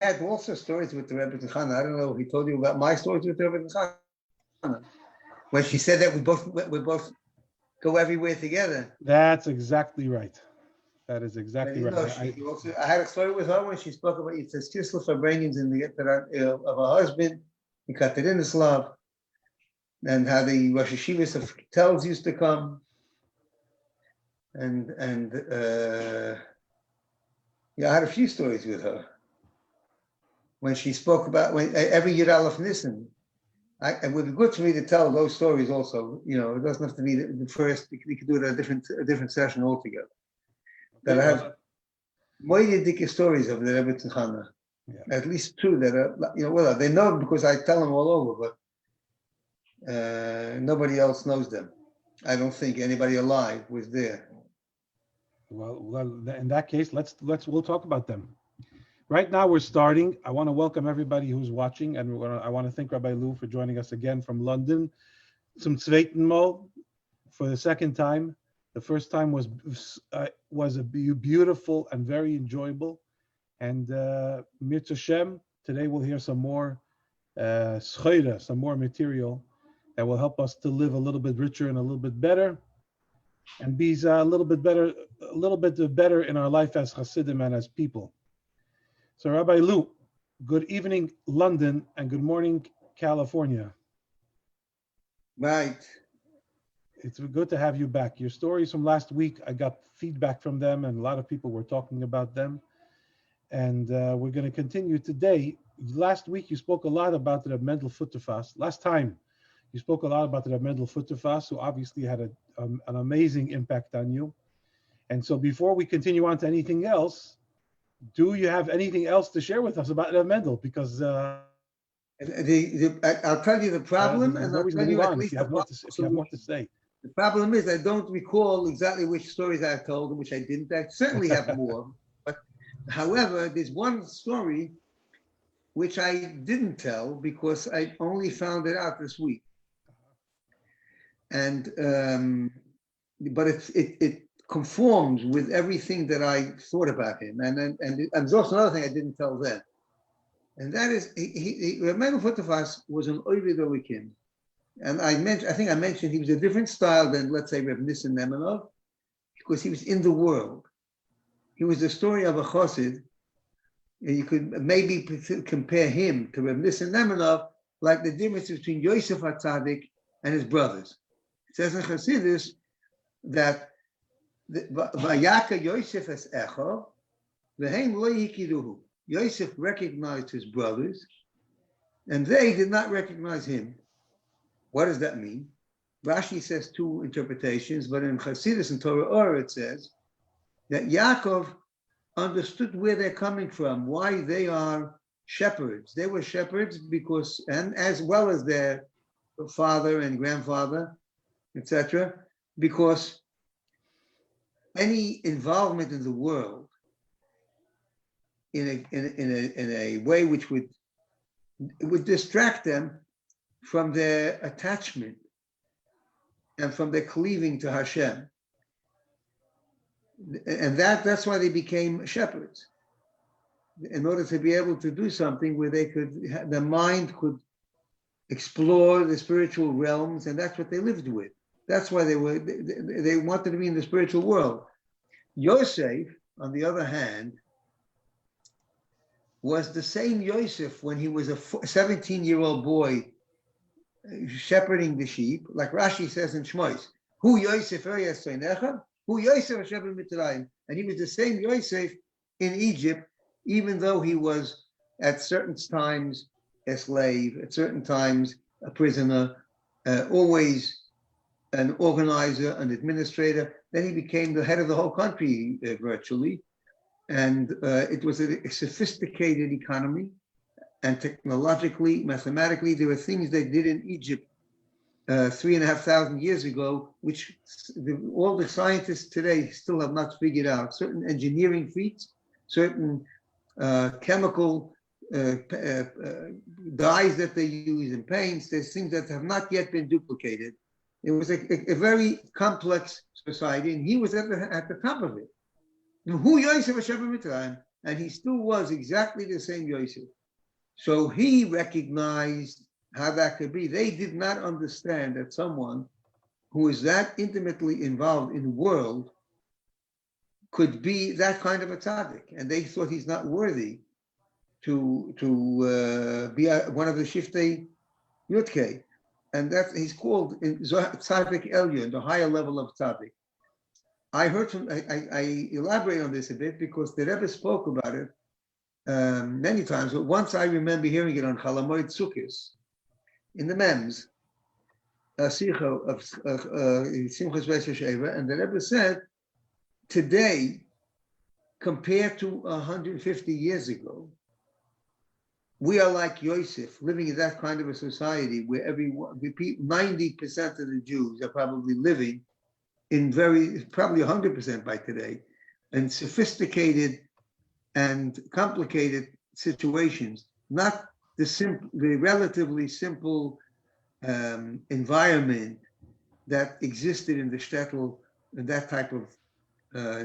had also stories with the Rebbe Tzchana. I don't know if he told you about my stories with the Rebbe Tzchana. When she said that we both go everywhere together. That's exactly right. That is exactly But, right. I had a story with her when she spoke about it says Kislev Vibranians in the of her husband, in Slav, and how the Rosh Hashivas of Tells used to come, and I had a few stories with her when she spoke about every Yud Aleph Nissen. It would be good for me to tell those stories also. It doesn't have to be the first. We could do it at a different session altogether. That I have more Yiddish stories of the Rebbe Tzchana. Yeah. At least two that are, they know because I tell them all over, but nobody else knows them. I don't think anybody alive was there. Well, in that case, we'll talk about them. Right now we're starting. I want to welcome everybody who's watching, and I want to thank Rabbi Lou for joining us again from London. Zum zweiten Mal, for the second time. The first time was a beautiful and very enjoyable. And Mirza Shem, today we'll hear some more schoira, some more material that will help us to live a little bit richer and a little bit better, and be a little bit better in our life as Hasidim and as people. So Rabbi Lou, good evening, London, and good morning, California. Right. It's good to have you back. Your stories from last week, I got feedback from them, and a lot of people were talking about them. And we're going to continue today. Last week, you spoke a lot about the Reb Mendel Futterfass. Last time, you spoke a lot about the Reb Mendel Futterfass, who obviously had an amazing impact on you. And so before we continue on to anything else, do you have anything else to share with us about Reb Mendel? Because I'll tell you the problem, and I'll tell you at least if you have more to say. The problem is I don't recall exactly which stories I told, which I didn't. I certainly have more. But however, there's one story which I didn't tell because I only found it out this week. And but it conforms with everything that I thought about him, and there's also another thing I didn't tell them, and that is Reb Mendel Futterfass was an Oived Elikim, and I think I mentioned he was a different style than, let's say, Reb Nissen Nemanov, because he was in the world. He was the story of a Chassid, and you could maybe compare him to Reb Nissen Nemanov, like the difference between Yosef HaTzadik and his brothers. It says in Chassidus that Vayaka Yosef es Echo, v'heim lo yikiruhu. Yosef recognized his brothers, and they did not recognize him. What does that mean? Rashi says two interpretations, but in Chassidus and Torah Or it says that Yaakov understood where they're coming from, why they are shepherds. They were shepherds because, and as well as their father and grandfather, etc., because any involvement in the world in a way which would distract them from their attachment and from their cleaving to Hashem, and that's why they became shepherds, in order to be able to do something where their mind could explore the spiritual realms, and that's what they lived with. That's why they wanted to be in the spiritual world. Yosef, on the other hand, was the same Yosef when he was a 17-year-old boy shepherding the sheep, like Rashi says in Shmois, Hu Yosef Ereyasoinecha, Hu Yosef Shepherd Mitzrayim, and he was the same Yosef in Egypt, even though he was at certain times a slave, at certain times a prisoner, always an organizer, an administrator. Then he became the head of the whole country virtually. And it was a sophisticated economy, and technologically, mathematically, there were things they did in Egypt 3,500 years ago, which all the scientists today still have not figured out. Certain engineering feats, certain chemical dyes that they use in paints, there's things that have not yet been duplicated. It was a very complex society, and he was at the top of it. Who Yosef Hashem Mitzrayim? and he still was exactly the same Yosef. So he recognized how that could be. They did not understand that someone who is that intimately involved in the world could be that kind of a tzaddik, and they thought he's not worthy to be one of the Shiftei Yudke, and that he's called in tzaddik Elyon, the higher level of tzaddik. I heard from I elaborate on this a bit because the Rebbe spoke about it many times, but once I remember hearing it on Chalamoid Sukkis in the Mems, Simchas Beis Sheva, and the Rebbe said, today, compared to 150 years ago, we are like Yosef, living in that kind of a society where 90% of the Jews are probably living in probably 100% by today, in sophisticated and complicated situations, not the relatively simple environment that existed in the shtetl, that type of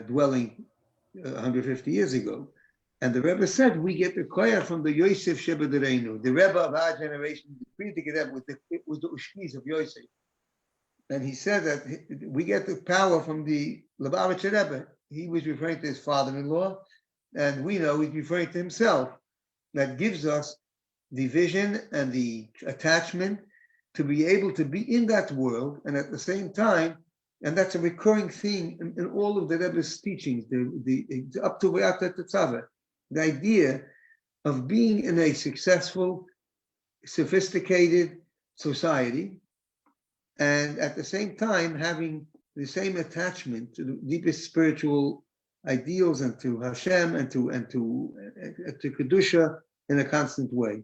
dwelling 150 years ago. And the Rebbe said, we get the koyach from the Yosef Shebederenu, the Rebbe of our generation, the Frierdiker Rebbe was the Ushkis of Yosef. And he said that we get the power from the Lubavitcher Rebbe. He was referring to his father-in-law, and we know he's referring to himself. That gives us the vision and the attachment to be able to be in that world, and at the same time, and that's a recurring theme in all of the Rebbe's teachings, up to Tzava, the idea of being in a successful, sophisticated society, and at the same time having the same attachment to the deepest spiritual ideals and to Hashem and to Kedusha in a constant way.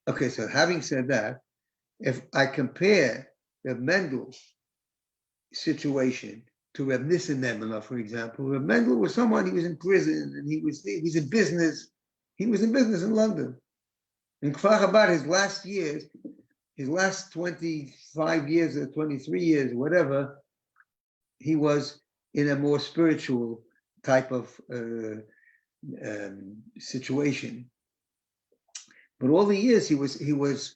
Okay, so having said that, if I compare the Mendel situation to Reb Nissen Nemenah, for example, Reb Mendel was someone, he was in prison and he was in business. He was in business in London. In Kfar Chabad, his last 25 years or 23 years, whatever, he was in a more spiritual type of situation. But all the years he was,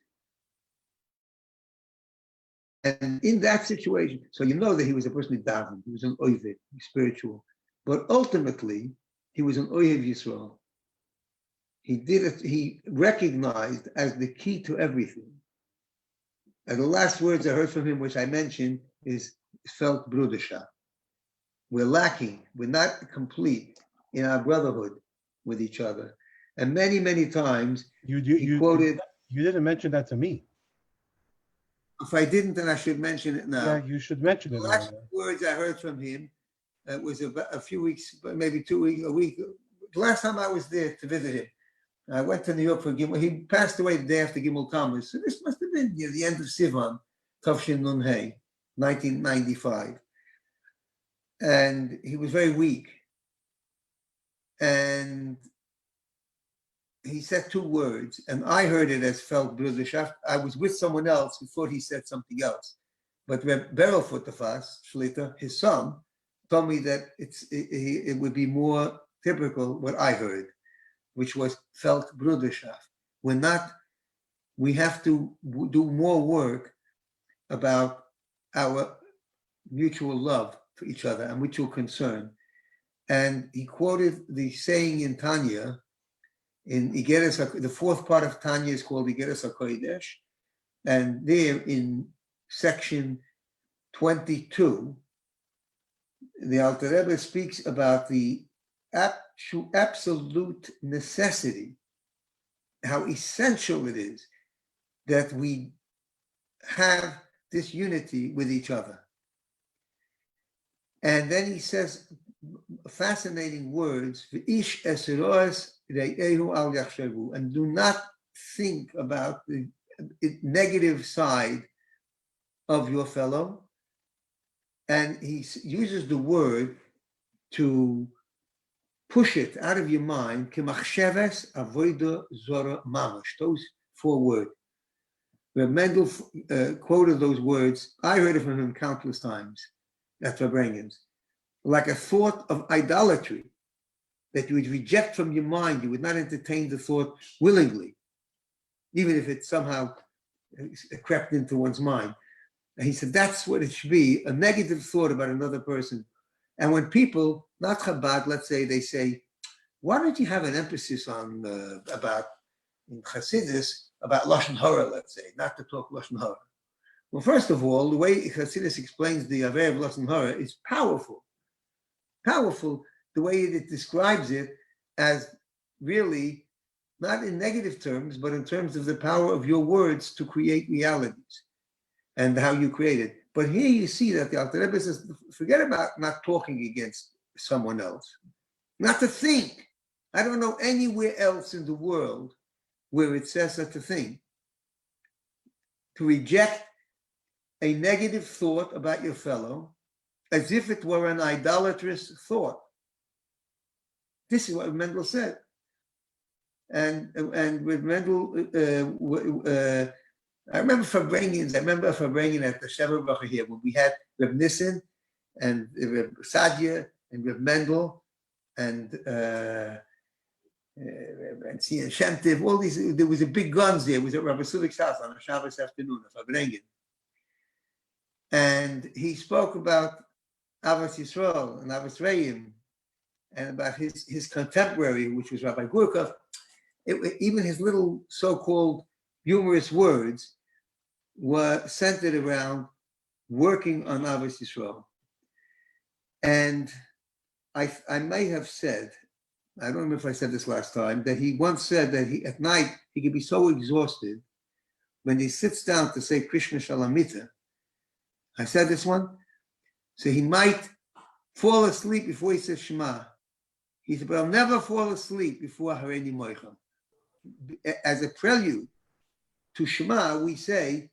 and in that situation, so you know that he was a person who davened, he was an oivid, spiritual. But ultimately, he was an oiv Yisrael. He did it, he recognized as the key to everything. And the last words I heard from him, which I mentioned, is felt bruderschaft. We're lacking, we're not complete in our brotherhood with each other. And many, many times he quoted. You didn't mention that to me. If I didn't, then I should mention it now. Yeah, you should mention it. The last words I heard from him was a few weeks, maybe 2 weeks, a week. The last time I was there to visit him, I went to New York for Gimel. He passed away the day after Gimel Tammuz. So this must have been the end of Sivan, Tavshin Nun Hey, 1995. And he was very weak. And he said 2 words, and I heard it as felt bruderschaft. I was with someone else who thought he said something else. But Reb Beryl Futafas, Shlita, his son, told me that it would be more typical what I heard, which was felt bruderschaft. We have to do more work about our mutual love for each other and mutual concern. And he quoted the saying in Tanya, in Igeres, the 4th part of Tanya is called Igeres HaKodesh, and there in section 22, the Alter Rebbe speaks about the absolute necessity, how essential it is that we have this unity with each other. And then he says fascinating words, V'ish eseroes re'ehu al yachshavu, and do not think about the negative side of your fellow. And he uses the word to push it out of your mind, k'machsheves avoda zora mamash, those 4 words. Reb Mendel quoted those words. I heard it from him countless times at Fabrengens, like a thought of idolatry. that you would reject from your mind. You would not entertain the thought willingly, even if it somehow crept into one's mind. And he said, that's what it should be, a negative thought about another person. And when people, not Chabad, let's say, they say, why don't you have an emphasis on, about, in Hasidus, about Lashon Hara, let's say, not to talk Lashon Hara. Well, first of all, the way Hasidus explains the Avei of Lashon Hara is powerful. Powerful, the way it describes it as really, not in negative terms, but in terms of the power of your words to create realities and how you create it. But here you see that the Alter Rebbe says, forget about not talking against someone else, not to think. I don't know anywhere else in the world where it says such a thing. To reject a negative thought about your fellow as if it were an idolatrous thought. This is what Mendel said. And with Mendel, I remember Farbrengen at the Shever Bracha here, when we had Reb Nissen and Reb Sadia and Reb Mendel and Tzia Shemtiv, all these, there was a big guns there. It was at Rabbi Sulik's house on a Shabbos afternoon, Farbrengen. And he spoke about Avos Yisrael and Avos Reim and about his contemporary, which was Rabbi Gurkov. Even his little so-called humorous words were centered around working on Avos Yisrael. And I may have said, I don't remember if I said this last time, that he once said that at night he could be so exhausted when he sits down to say Krishna Shalamita. I said this one, so he might fall asleep before he says Shema. He said, but I'll never fall asleep before Hareini Moichem. As a prelude to Shema, we say,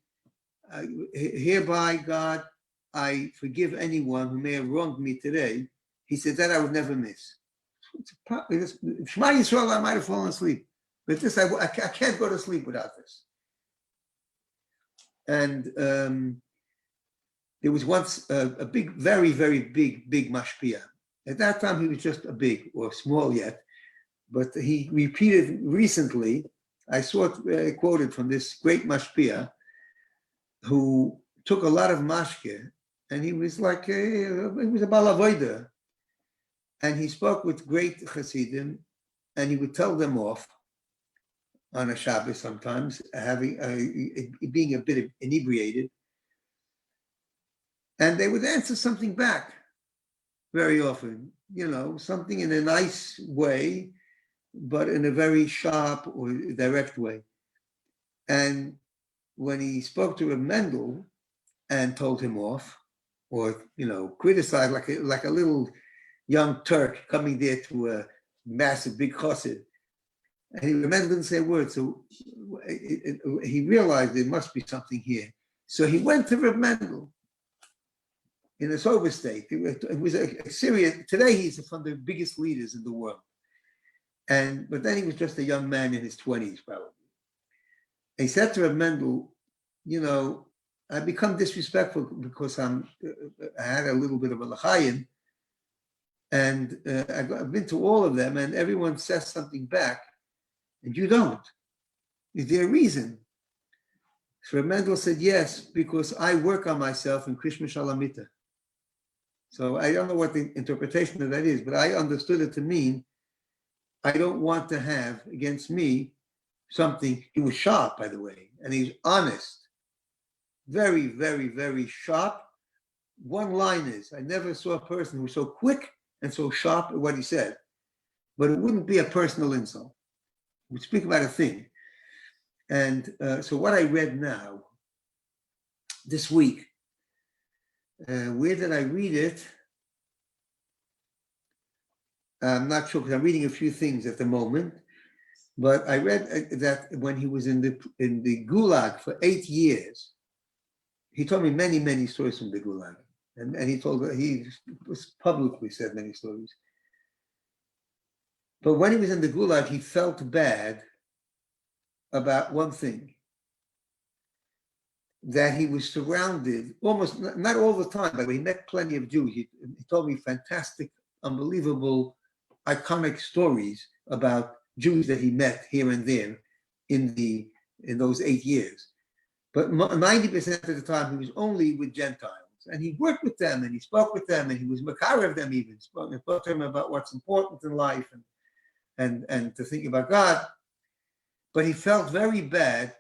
hereby, God, I forgive anyone who may have wronged me today. He said, that I would never miss. Shema Yisrael, I might have fallen asleep. But this, I can't go to sleep without this. And there was once a big, very, very big mashpia. At that time, he was just a big or small yet. But he repeated recently, I saw it quoted from this great mashpia who took a lot of mashke, and he was like, he was a balavoida. And he spoke with great Hasidim, and he would tell them off on a Shabbos sometimes, being a bit inebriated. And they would answer something back very often, something in a nice way, but in a very sharp or direct way. And when he spoke to Reb Mendel and told him off, or criticized like a little young Turk coming there to a massive big chassid, and Reb Mendel didn't say a word, so he realized there must be something here. So he went to Reb Mendel in a sober state. It was a serious. Today he's one of the biggest leaders in the world. But then he was just a young man in his 20s, probably. He said to Reb Mendel, I've become disrespectful because I had a little bit of a l'chaim, and I've been to all of them, and everyone says something back, and you don't. Is there a reason? So Reb Mendel said, yes, because I work on myself in Krishna Shalamita. So I don't know what the interpretation of that is, but I understood it to mean I don't want to have against me something. He was sharp, by the way, and he was honest. Very, very, very sharp. One-liners. I never saw a person who was so quick and so sharp at what he said. But it wouldn't be a personal insult. We'd speak about a thing. And so what I read now, this week, where did I read it? I'm not sure because I'm reading a few things at the moment, but I read that when he was in the Gulag for 8 years, he told me many, many stories from the Gulag, and he publicly said many stories. But when he was in the Gulag, he felt bad about one thing, that he was surrounded, almost not all the time, but he met plenty of Jews. He told me fantastic, unbelievable iconic stories about Jews that he met here and there in those 8 years. But 90% of the time, he was only with Gentiles. And he worked with them, and he spoke with them, and he was makar of them even. Spoke to them about what's important in life and to think about God. But he felt very bad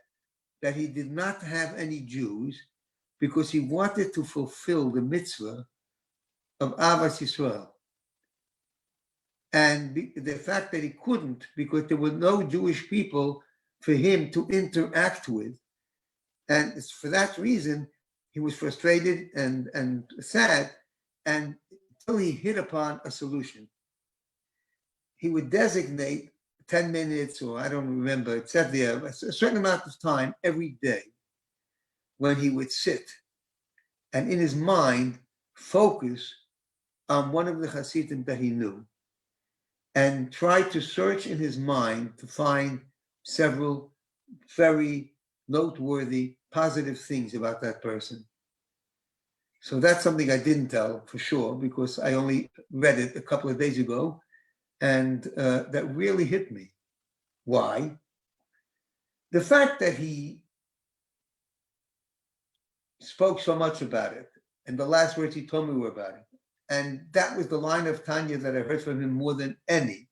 that he did not have any Jews because he wanted to fulfill the mitzvah of Avas Yisrael. And the fact that he couldn't, because there were no Jewish people for him to interact with. And it's for that reason, he was frustrated and sad, and until he hit upon a solution. He would designate 10 minutes, or I don't remember, it said there, a certain amount of time every day when he would sit and in his mind focus on one of the Hasidim that he knew and try to search in his mind to find several very noteworthy, positive things about that person. So that's something I didn't tell for sure, because I only read it a couple of days ago, and that really hit me. Why? The fact that he spoke so much about it, and the last words he told me were about it, and that was the line of Tanya that I heard from him more than any,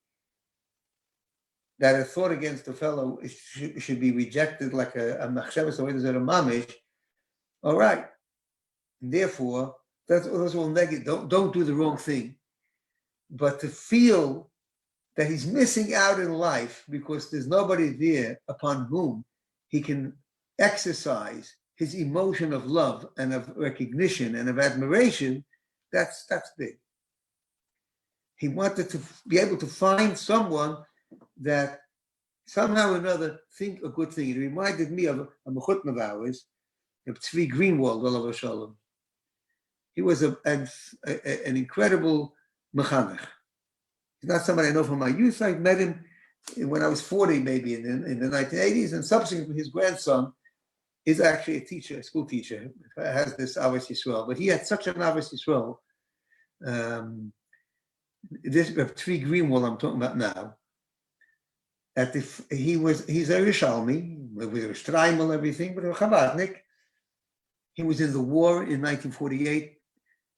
that a thought against a fellow should be rejected like a machshavas or a mamish. All right. And therefore, those will negative. Don't do the wrong thing. But to feel that he's missing out in life because there's nobody there upon whom he can exercise his emotion of love and of recognition and of admiration, that's big. He wanted to be able to find someone that somehow or another think a good thing. It reminded me of a mechutn of ours, Tzvi Greenwald, Olav Shalom. He was an incredible mechanech. He's not somebody I know from my youth. I met him when I was 40, maybe in the 1980s, and subsequently his grandson is actually a teacher, a school teacher, has this Avos Yisrael. But he had such an Avos Yisrael. This Tzvi Greenwald I'm talking about now. He's a Rishalmi, with a Streimel, everything, but a Chabadnik. He was in the war in 1948,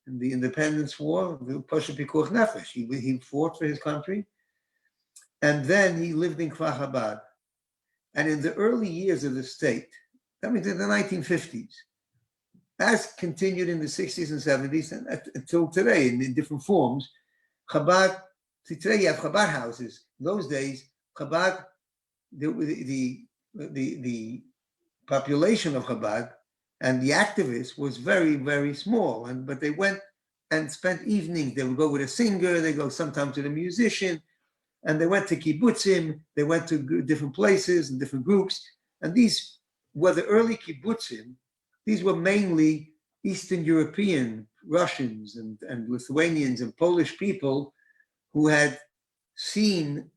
in the Independence War, the Pasha Pikuach Nefesh. He fought for his country. And then he lived in Kfar Chabad. And in the early years of the state, that means in the 1950s, as continued in the 60s and 70s, and until today, in different forms, Chabad, today you have Chabad houses. In those days, Chabad, the population of Chabad and the activists was very, very small. But they went and spent evenings. They would go with a singer, they go sometimes with a musician, and they went to kibbutzim, they went to different places and different groups. And these were the early kibbutzim. These were mainly Eastern European, Russians and Lithuanians and Polish people who had seen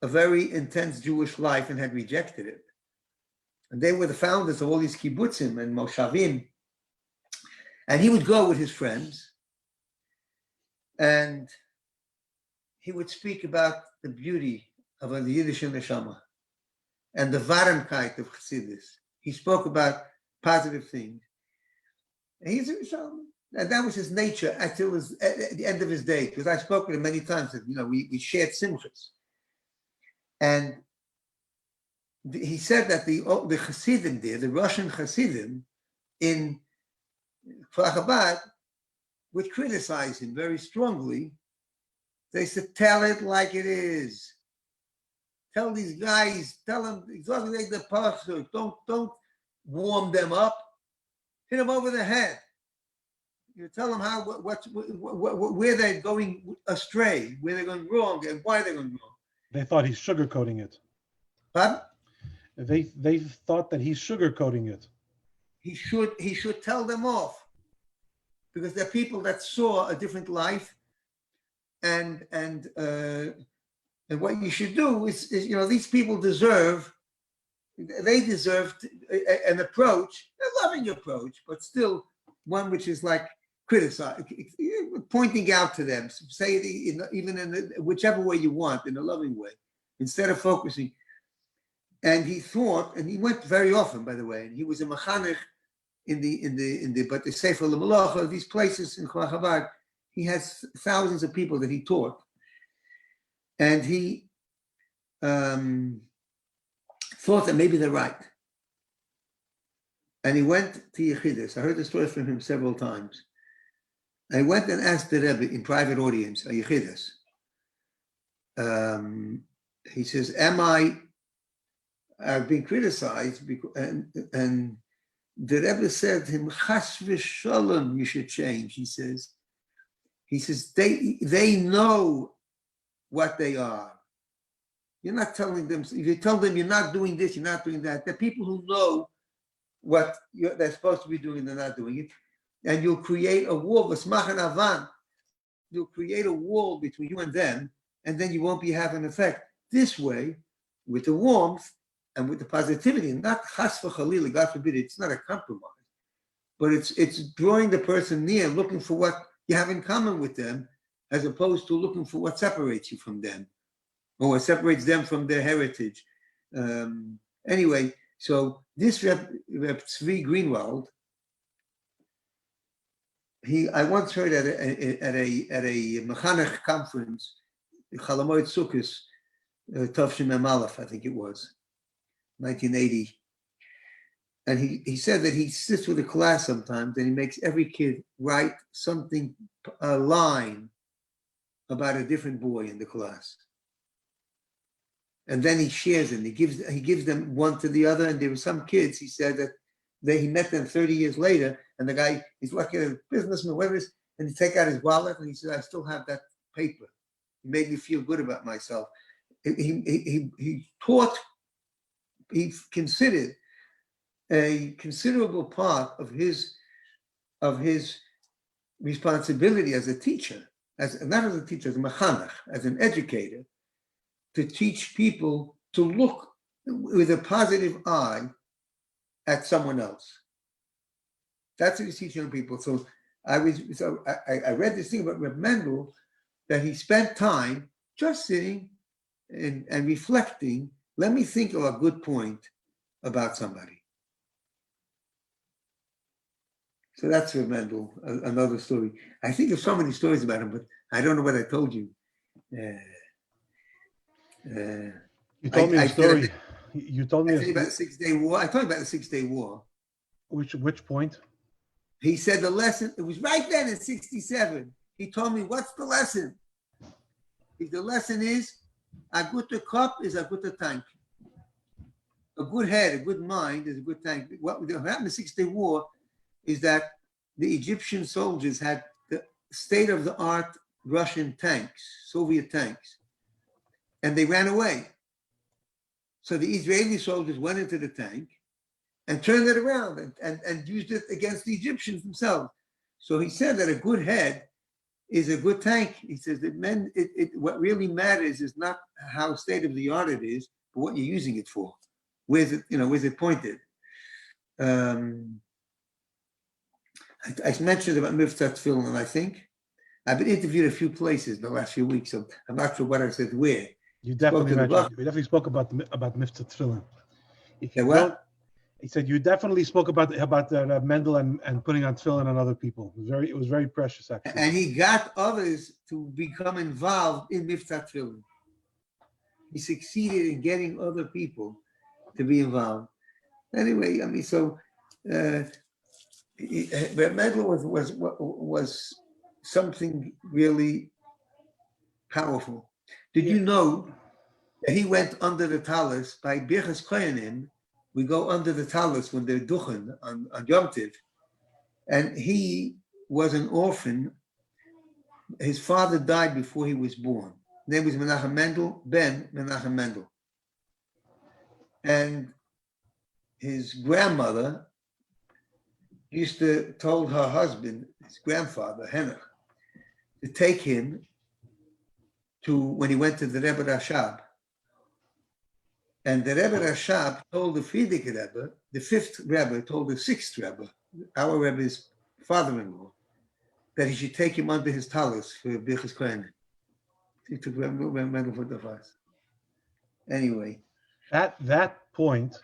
a very intense Jewish life and had rejected it. And they were the founders of all these kibbutzim and moshavim. And he would go with his friends and he would speak about the beauty of the Yiddish neshama and the varmkeit of Chassidus. He spoke about positive things. And he's a Rishalmi. And that was his nature at the end of his day, because I spoke with him many times. That, we shared simchas. And he said that the Hasidim there, the Russian Hasidim in Kfar Chabad, would criticize him very strongly. They said, tell it like it is. Tell these guys, tell them exactly like the pasuk. Don't warm them up. Hit them over the head. You tell them where they're going astray, where they're going wrong, and why they're going wrong. They thought he's sugarcoating it. But they thought that he's sugarcoating it. He should tell them off, because they're people that saw a different life, and what you should do is these people deserve an approach, a loving approach, but still one which is like criticize, pointing out to them, say it even in whichever way you want, in a loving way, instead of focusing. And he thought, and he went very often, by the way, and he was a mechanech in the but the Sefer L'Malacha, these places in Chabad. He has thousands of people that he taught, and he thought that maybe they're right. And he went to Yechidus. I heard the story from him several times. I went and asked the Rebbe in private audience, a Yechidus. He says, I've been criticized, and the Rebbe said to him, Chas v'shalom, you should change, he says. He says, they know what they are. You're not telling them, if you tell them you're not doing this, you're not doing that, they're people who know what they're supposed to be doing, they're not doing it. And you'll create a wall, v'smachan avan. You'll create a wall between you and them, and then you won't be having an effect. This way, with the warmth and with the positivity, not chas v'chalila, God forbid, it's not a compromise, but it's drawing the person near, looking for what you have in common with them, as opposed to looking for what separates you from them, or what separates them from their heritage. Anyway, so this Reb Tzvi Greenwald, I once heard at a Mechanech conference, Chalamoid Sukkos, Tavshim Mem Aleph, I think it was, 1980. And he said that he sits with a class sometimes and he makes every kid write something, a line about a different boy in the class. And then he shares it. He gives them one to the other. And there were some kids, he said, that he met them 30 years later, and the guy, he's working as a businessman, whatever it is, and he take out his wallet and he said, I still have that paper. It made me feel good about myself. He considered a considerable part of his responsibility as a teacher, not as a teacher, as a mechanech, as an educator, to teach people to look with a positive eye at someone else. That's what he's teaching people. So I read this thing about Reb Mendel, that he spent time just sitting and reflecting. Let me think of a good point about somebody. So that's Reb Mendel, another story. I think of so many stories about him, but I don't know what I told you. You told me a story. You told me about the 6-Day War. I told you about the 6-Day War. Which point? He said the lesson, it was right then in 67. He told me, what's the lesson? The lesson is, a good cup is a good tank. A good head, a good mind is a good tank. What happened in the 6-Day War is that the Egyptian soldiers had the state-of-the-art Russian tanks, Soviet tanks, and they ran away. So the Israeli soldiers went into the tank and turned it around and used it against the Egyptians themselves. So he said that a good head is a good tank. He says that what really matters is not how state-of-the-art it is, but what you're using it for. Where's it pointed? I mentioned about Mivtza Tefillin, I think. I've been interviewed a few places in the last few weeks, so I'm not sure what I said where. You definitely spoke about Mivtza Tefillin. He said you definitely spoke about Mendel and putting on tefillin on other people. It was very precious, actually. And he got others to become involved in Mivtza Tefillin. He succeeded in getting other people to be involved. Anyway, I mean, so Mendel was something really powerful. Did you know that he went under the talis by Birchas Koyanim? We go under the talis when they're duchen on Yom Tiv, and he was an orphan. His father died before he was born. His name was Menachem Mendel, Ben Menachem Mendel. And his grandmother told her husband, his grandfather, Henoch, to take him when he went to the Rebbe Rashab. And the Rebbe Rashab told the Frierdiker Rebbe, the 5th Rebbe told the 6th Rebbe, our Rebbe's father-in-law, that he should take him under his talus for Birchas Kohen. He took Mendel for the fast. Anyway. That point,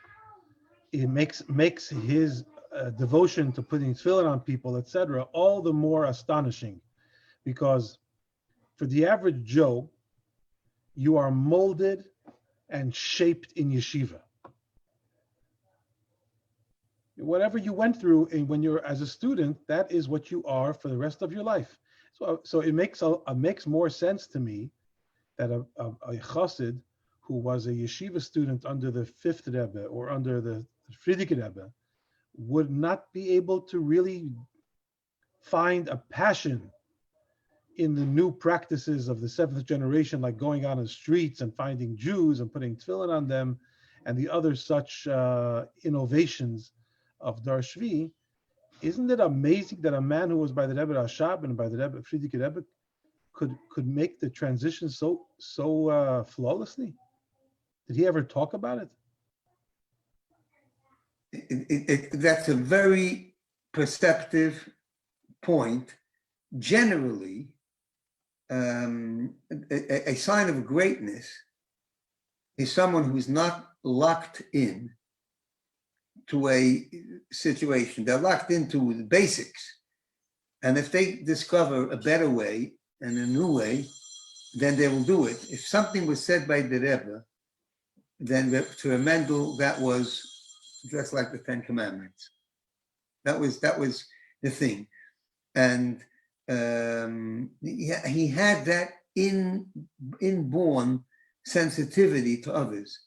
it makes his devotion to putting tefillin on people, etc., all the more astonishing, because for the average Joe, you are molded and shaped in yeshiva. Whatever you went through when you're as a student, that is what you are for the rest of your life. So it makes more sense to me that a chassid who was a yeshiva student under the fifth Rebbe or under the Frierdiker Rebbe would not be able to really find a passion in the new practices of the seventh generation, like going out on the streets and finding Jews and putting tefillin on them, and the other such innovations of Dar Shvi. Isn't it amazing that a man who was by the Rebbe Rashab and by the Rebbe Frierdiker Rebbe could make the transition so flawlessly? Did he ever talk about it? That's a very perceptive point. Generally, a sign of greatness is someone who's not locked in to a situation. They're locked into the basics. And if they discover a better way and a new way, then they will do it. If something was said by the Rebbe, then to a Mendel, that was just like the Ten Commandments. That was the thing. And he had that inborn sensitivity to others.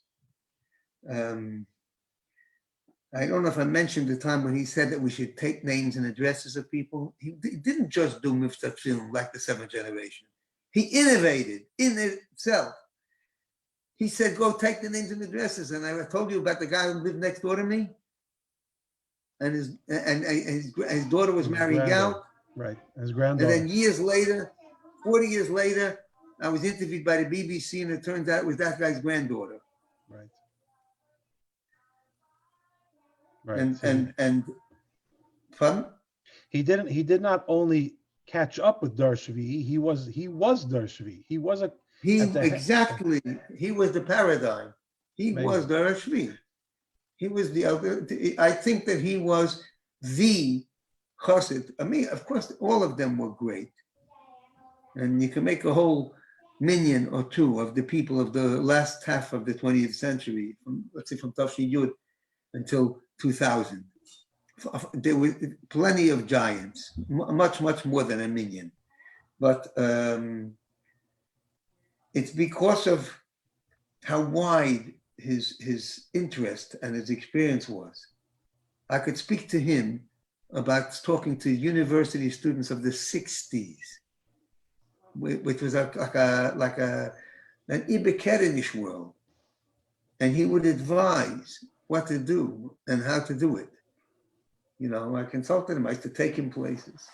I don't know if I mentioned the time when he said that we should take names and addresses of people. He didn't just do Miftah Tefillin like the seventh generation. He innovated in itself. He said, go take the names and addresses. And I told you about the guy who lived next door to me. And his daughter was marrying out. Right, his granddaughter. And then years later, 40 years later, I was interviewed by the BBC, and it turns out it was that guy's granddaughter. Right. Right. And fun. He did not only catch up with Dar Shvi, he was Dar Shvi. He was he was the paradigm. He Amazing. Was Dar Shvi. He was the other. I think that he was the chassid. I mean, of course, all of them were great, and you can make a whole minyan or two of the people of the last half of the 20th century, from Tafshin Yud until 2000. There were plenty of giants, much more than a minyan, but it's because of how wide his interest and his experience was. I could speak to him about talking to university students of the 60s, which was like an Ibekerinish world. And he would advise what to do and how to do it. You know, I consulted him. I used to take him places.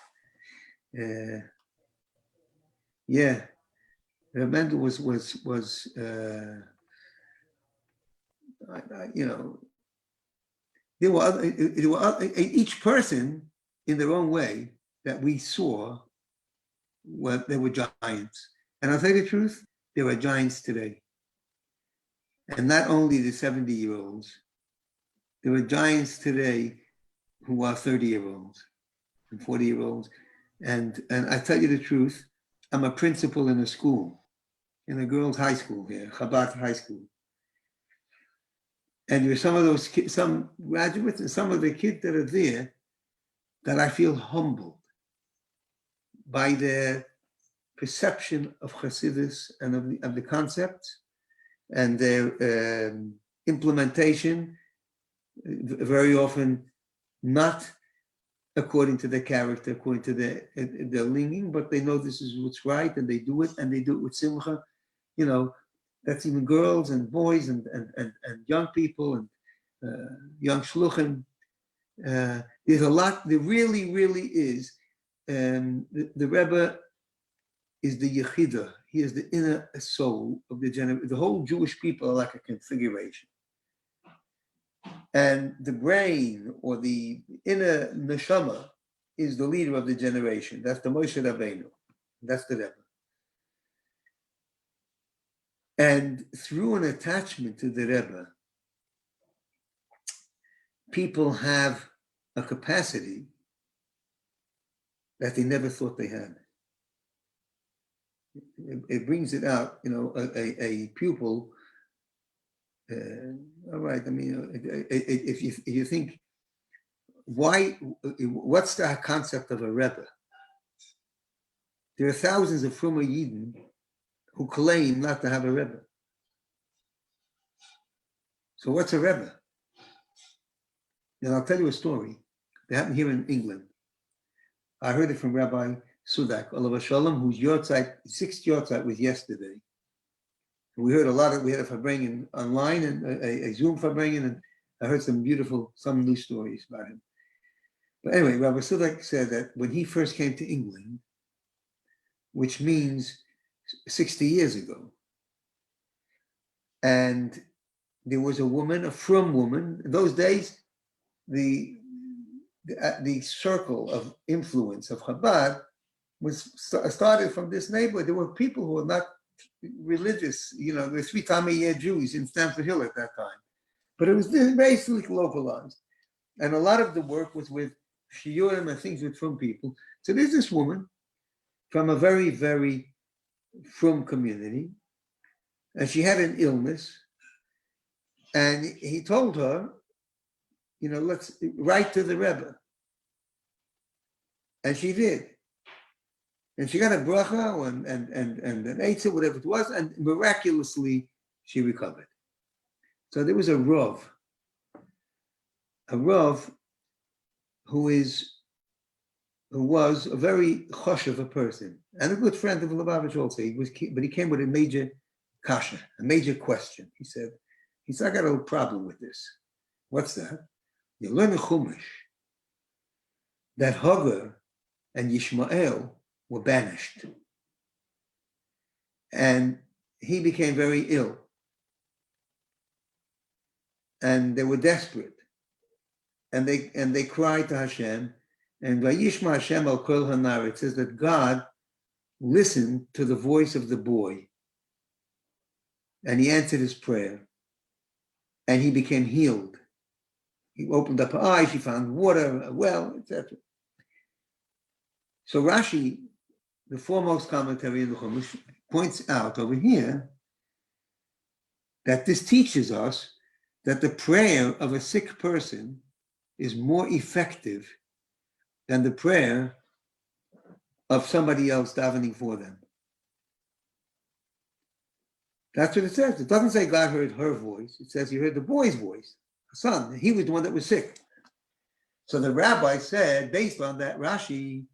Mendel was you know, there were each person in their own way that we saw. There were giants, and I'll tell you the truth, there are giants today, and not only the 70-year-olds. There are giants today who are 30-year-olds and 40-year-olds, and I tell you the truth, I'm a principal in a school, in a girls' high school here, Chabad High School. And there's some of those kids, some graduates and some of the kids that are there that I feel humbled by their perception of Hasidus and of the concepts and their implementation, very often not according to their character, according to their leaning, but they know this is what's right and they do it with simcha. You know, that's even girls and boys and young people and young shluchim. There's a lot, there really is. The Rebbe is the Yechidah. He is the inner soul of the generation. The whole Jewish people are like a configuration. And the brain or the inner neshama is the leader of the generation. That's the Moshe Rabbeinu. That's the Rebbe. And through an attachment to the Rebbe, people have a capacity that they never thought they had. It brings it out, a pupil. All right, I mean, if you think, what's the concept of a Rebbe? There are thousands of Fruma Yidden who claim not to have a Rebbe. So what's a Rebbe? And I'll tell you a story that happened here in England. I heard it from Rabbi Sudak, Olav Shalom, whose yortzeit, 6th yortzeit was yesterday. We heard we had a Farbrengen online and a Zoom Farbrengen, and I heard some new stories about him. But anyway, Rabbi Sudak said that when he first came to England, which means 60 years ago, and there was a woman, a frum woman. In those days, the circle of influence of Chabad was started from this neighborhood. There were people who were not religious, there were 3 times a year Jews in Stamford Hill at that time. But it was basically localized. And a lot of the work was with shiurim and things with frum people. So there's this woman from a very, very frum community, and she had an illness. And he told her, let's write to the Rebbe. And she did. And she got a bracha and an eitzah, whatever it was, and miraculously she recovered. So there was a Rav who was a very choshev a person and a good friend of Lubavitch also. But he came with a major kasha, a major question. He said, I got a little problem with this. What's that? You learn in Chumash that Hagar and Yishmael were banished. And he became very ill. And they were desperate. And they cried to Hashem. And Vayishma Hashem al kol hanar, it says that God listened to the voice of the boy. And he answered his prayer. And he became healed. He opened up her eyes, she found water, a well, etc. So Rashi, the foremost commentary in the Chumash, points out over here that this teaches us that the prayer of a sick person is more effective than the prayer of somebody else davening for them. That's what it says. It doesn't say God heard her voice. It says he heard the boy's voice, her son. He was the one that was sick. So the rabbi said, based on that Rashi,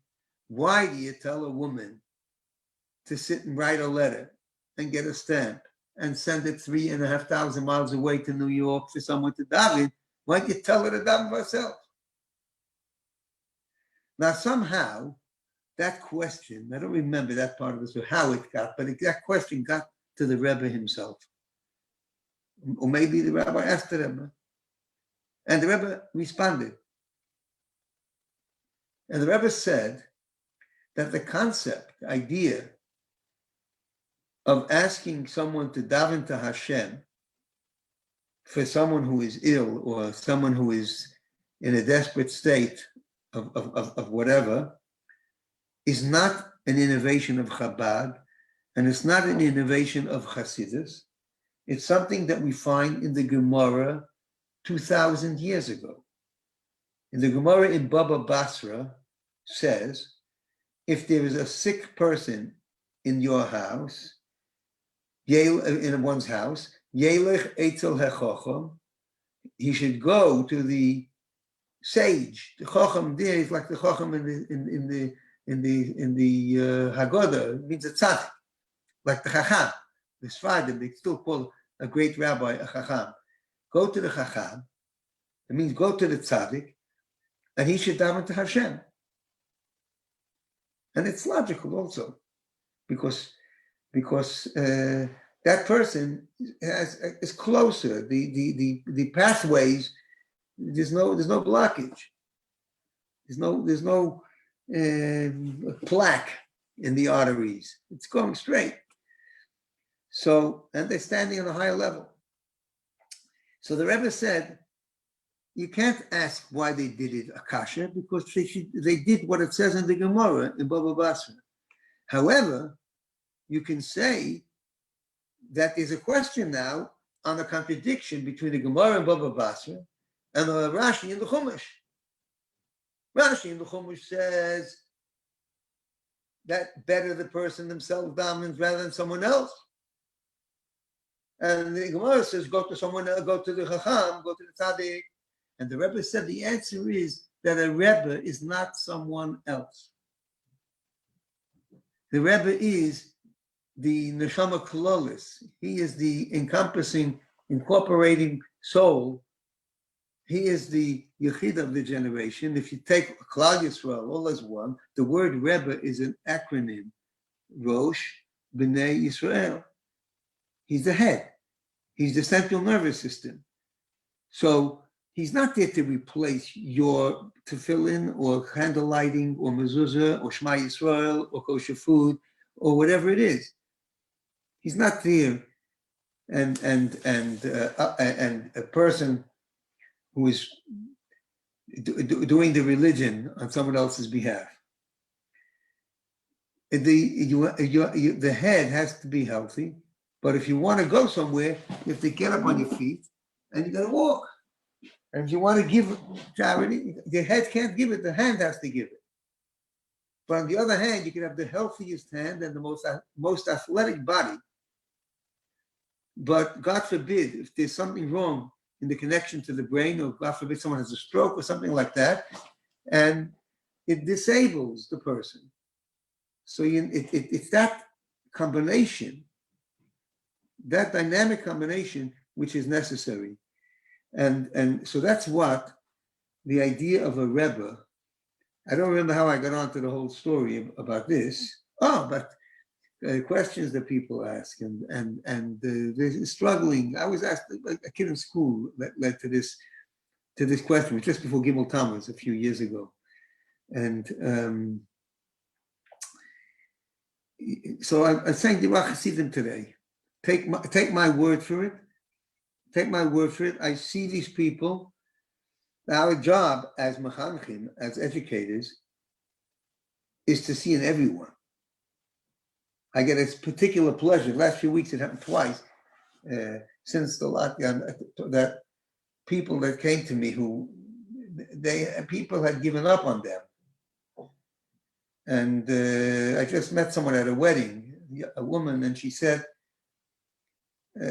why do you tell a woman to sit and write a letter and get a stamp and send it 3,500 miles away to New York for someone to daven? Why don't you tell her to daven for herself? Now, somehow, that question, I don't remember that part of the story, how it got, but that question got to the Rebbe himself. Or maybe the rabbi asked the Rebbe. And the Rebbe responded. And the Rebbe said that the concept, the idea of asking someone to daven to Hashem for someone who is ill or someone who is in a desperate state of whatever is not an innovation of Chabad, and it's not an innovation of Hasidus. It's something that we find in the Gemara 2,000 years ago. In the Gemara in Baba Basra says, if there is a sick person in your house, in one's house, Yelech Eitzel HaChocham, he should go to the sage. The Chocham there is like the Chocham in the Haggadah. It means a tzaddik, like the Chacham. The Sfadim, they still call a great rabbi a Chacham. Go to the Chacham. It means go to the tzaddik, and he should daven to Hashem. And it's logical also, because that person is closer. The pathways, there's no blockage. There's no plaque in the arteries. It's going straight. So, and they're standing on a higher level. So the Rebbe said, you can't ask why they did it akasha, because they did what it says in the Gemara in Baba Basra. However, you can say that there's a question now on a contradiction between the Gemara and Baba Basra and the Rashi in the Chumash. Rashi in the Chumash says that better the person themselves dominant rather than someone else. And the Gemara says, go to someone else, go to the Chacham, go to the Tzaddik. And the Rebbe said the answer is that a Rebbe is not someone else. The Rebbe is the Neshama Klolis. He is the encompassing, incorporating soul. He is the Yechid of the generation. If you take Klal Yisrael all as one, the word Rebbe is an acronym. Rosh B'nai Yisrael. He's the head. He's the central nervous system. So he's not there to replace your tefillin or candle lighting or mezuzah or Shema Yisrael or kosher food or whatever it is. He's not there, and a person who is doing the religion on someone else's behalf. The head has to be healthy, but if you want to go somewhere, you have to get up on your feet and you got to walk. And if you want to give charity, the head can't give it, the hand has to give it. But on the other hand, you can have the healthiest hand and the most athletic body. But God forbid, if there's something wrong in the connection to the brain, or God forbid someone has a stroke or something like that, and it disables the person. So it's that combination, that dynamic combination, which is necessary. And so that's what the idea of a Rebbe, I don't remember how I got onto the whole story about this. But questions that people ask and they're struggling. I was asked, a kid in school that led to this question, just before Gimel Tammuz a few years ago. And so I'm saying Dirach Hasidim today. Take my word for it. Take my word for it. I see these people. Our job as mechanchim, as educators, is to see in everyone. I get a particular pleasure. Last few weeks it happened twice since the lockdown. That people that came to me people had given up on them, and I just met someone at a wedding, a woman, and she said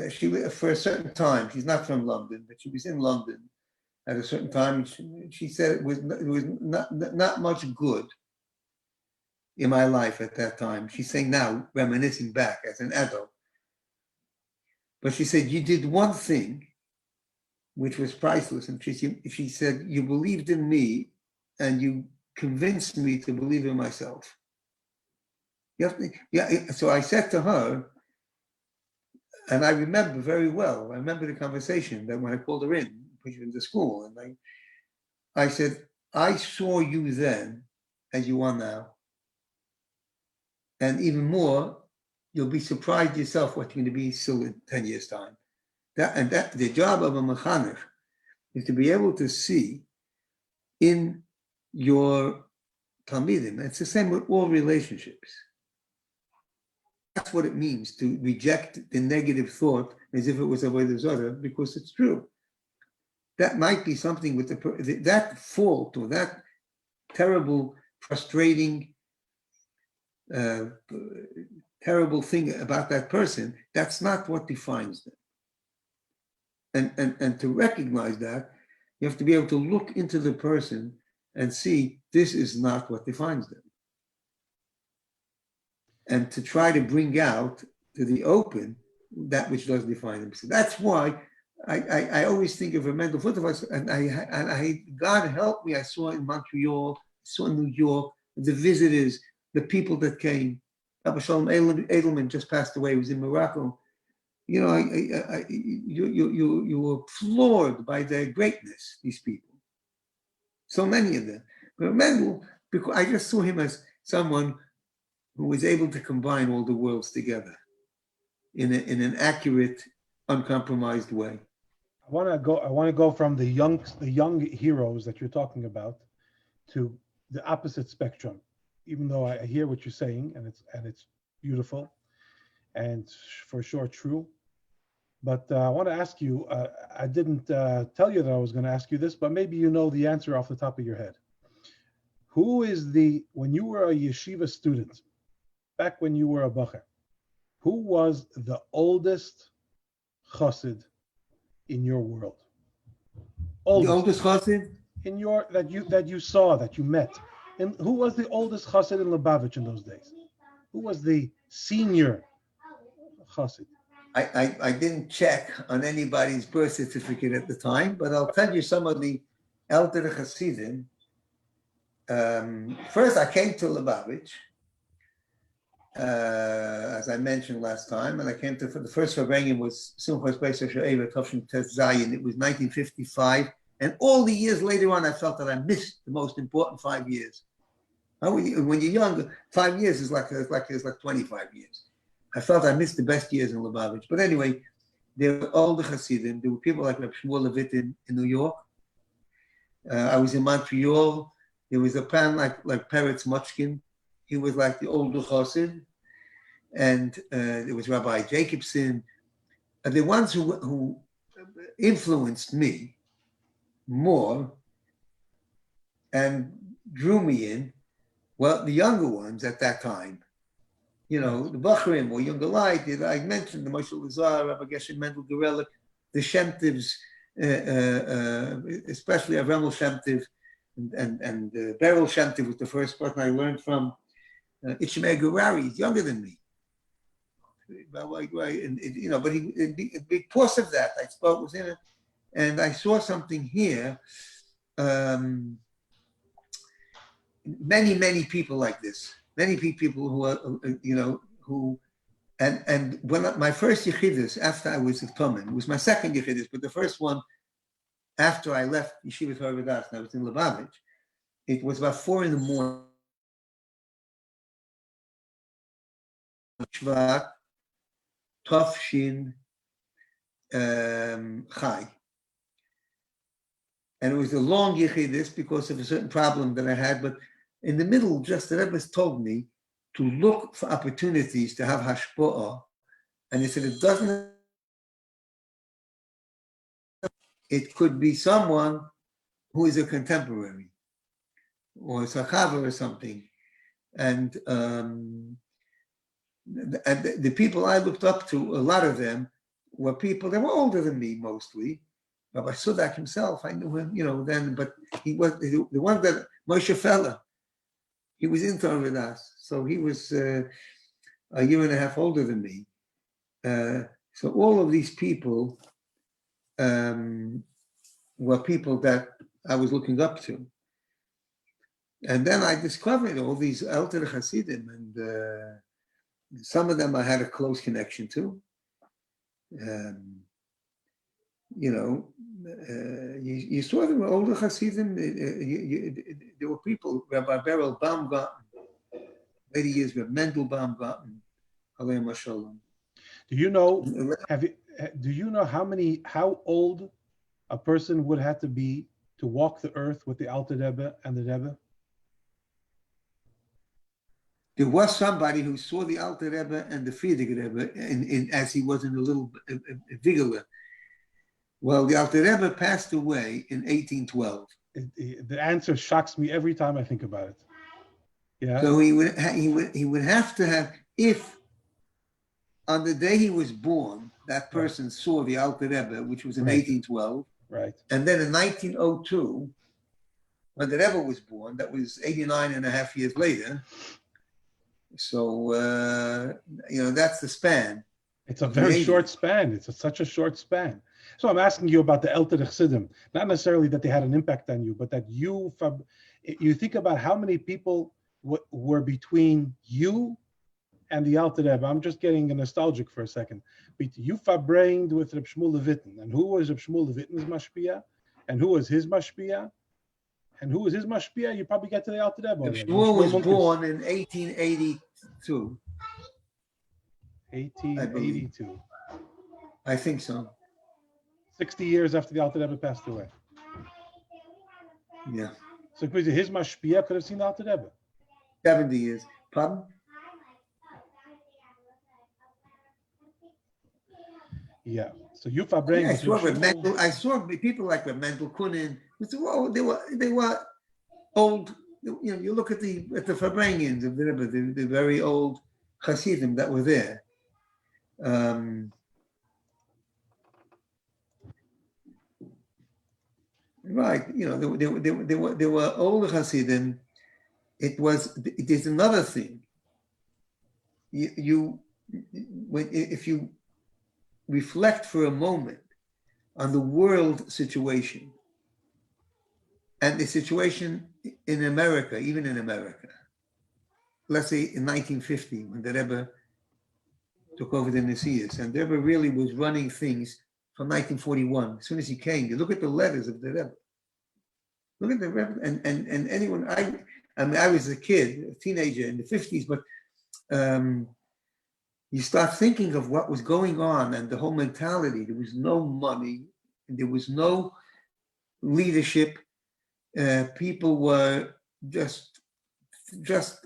she for a certain time, she's not from London, but she was in London at a certain time. She said it was not much good in my life at that time. She's saying now, reminiscing back as an adult. But she said, you did one thing which was priceless. And she said, you believed in me and you convinced me to believe in myself. So I said to her, and I remember very well, I remember the conversation that when I called her in, put you into school, and I said, I saw you then as you are now. And even more, you'll be surprised yourself what you're going to be still in 10 years' time. The job of a mechanech is to be able to see in your talmidim. It's the same with all relationships. That's what it means to reject the negative thought as if it was avodah zarah, because it's true. That might be something with that fault or that terrible, frustrating, terrible thing about that person. That's not what defines them. And to recognize that, you have to be able to look into the person and see this is not what defines them. And to try to bring out to the open that which does define them. So that's why I always think of a mental foot of us, and I God help me, I saw in Montreal, I saw in New York, the visitors, the people that came. Rabbi Shalom Edelman just passed away. He was in Morocco. You know, you were floored by their greatness, these people. So many of them. But remember, because I just saw him as someone who was able to combine all the worlds together in an accurate, uncompromised way. I want to go from the young heroes that you're talking about to the opposite spectrum. Even though I hear what you're saying, and it's beautiful, and for sure true. But I want to ask you. I didn't tell you that I was going to ask you this, but maybe you know the answer off the top of your head. When you were a yeshiva student, back when you were a bacher, who was the oldest chassid in your world? The oldest chassid? In your that you saw, that you met. And who was the oldest chassid in Lubavitch in those days? Who was the senior chassid? I didn't check on anybody's birth certificate at the time, but I'll tell you some of the elder chassidim. First, I came to Lubavitch, as I mentioned last time, and I came to, for the first Farbrengen was Simchas Beis She'eva Tavshin Tes Zayin. It was 1955, and all the years later on, I felt that I missed the most important 5 years. When you're young, 5 years is like 25 years. I felt I missed the best years in Lubavitch. But anyway, there were older Hasidim. There were people like Rabbi Shmuel in New York. I was in Montreal. There was a pan like Peretz Mochkin. He was like the older Chassid. And there was Rabbi Jacobson. The ones who influenced me more and drew me in, well, the younger ones at that time. You know, the Bachrim or younger light, I mentioned the Moshe Lazar, Rabbi Geshem Mendel Gerelik, the Shem Tivs, especially Avremel Shem Tiv, and Beryl Shem Tiv was the first person I learned from. Ishmael Gurari is younger than me. You know, but because of that, I spoke with him, and I saw something here. Many people like this. Many people who are, you know, and when my first yechidus after I was at Tomen, it was my second yechidus, but the first one after I left Yeshiva Torah Vodaas and I was in Lubavitch, it was about 4 a.m. Shvat, Tovshin, Chai. And it was a long yechidus because of a certain problem that I had, but in the middle, just the Rebbe told me to look for opportunities to have hashpa'ah. And he said, it could be someone who is a contemporary or a sachava or something. And the people I looked up to, a lot of them were people that were older than me mostly. Rabbi Sudak himself, I knew him, you know, then, but he was the one that Moshe Feller. He was in Torah Vodaas, so he was a year and a half older than me. So all of these people were people that I was looking up to. And then I discovered all these elder Hasidim, and some of them I had a close connection to. You know, you saw them, older Hasidim, there were people, Rabbi Beryl Baumgarten, later years, Rabbi Mendel Baumgarten, Aleim Hashalom. Do you know, do you know how old a person would have to be to walk the earth with the Alter Rebbe and the Rebbe? There was somebody who saw the Alter Rebbe and the Frierdiker Rebbe as he was in a little Vigala. Well, the Alter Rebbe passed away in 1812. The answer shocks me every time I think about it. Yeah. So he would have to have, if on the day he was born, that person saw the Alter Rebbe, which was in 1812. Right. And then in 1902, when the Rebbe was born, that was 89 and a half years later. So, you know, that's the span. It's a very short span. It's such a short span. So I'm asking you about the Elter Chassidim, not necessarily that they had an impact on you, but that you think about how many people were between you and the Alter Rebbe. I'm just getting nostalgic for a second. But you fabrained with Reb Shmuel Levittin, and who was Reb Shmuel Levittin's mashpia, and who was his mashpia? And who was his mashpia? You probably get to the Alter Rebbe already. Shmuel was Munkes. born in 1882. 1882. I think so. 60 years after the Alter Rebbe passed away. Yeah. So his mashpia could have seen the Alter Rebbe. 70 years. Pardon? Yeah. So you Fabrein. I saw people like Mendel Kunin. They were old. You look at the Fabrengians of the very old Hasidim that were there. Right. There were old Hasidim. It is another thing. If you reflect for a moment on the world situation and the situation in America, even in America, let's say in 1950, when the Rebbe took over the Nesias, and the Rebbe really was running things from 1941. As soon as he came, you look at the letters of the Rebbe. Look at the Rebbe, and anyone, I was a kid, a teenager in the 50s, but you start thinking of what was going on and the whole mentality. There was no money, there was no leadership. People were just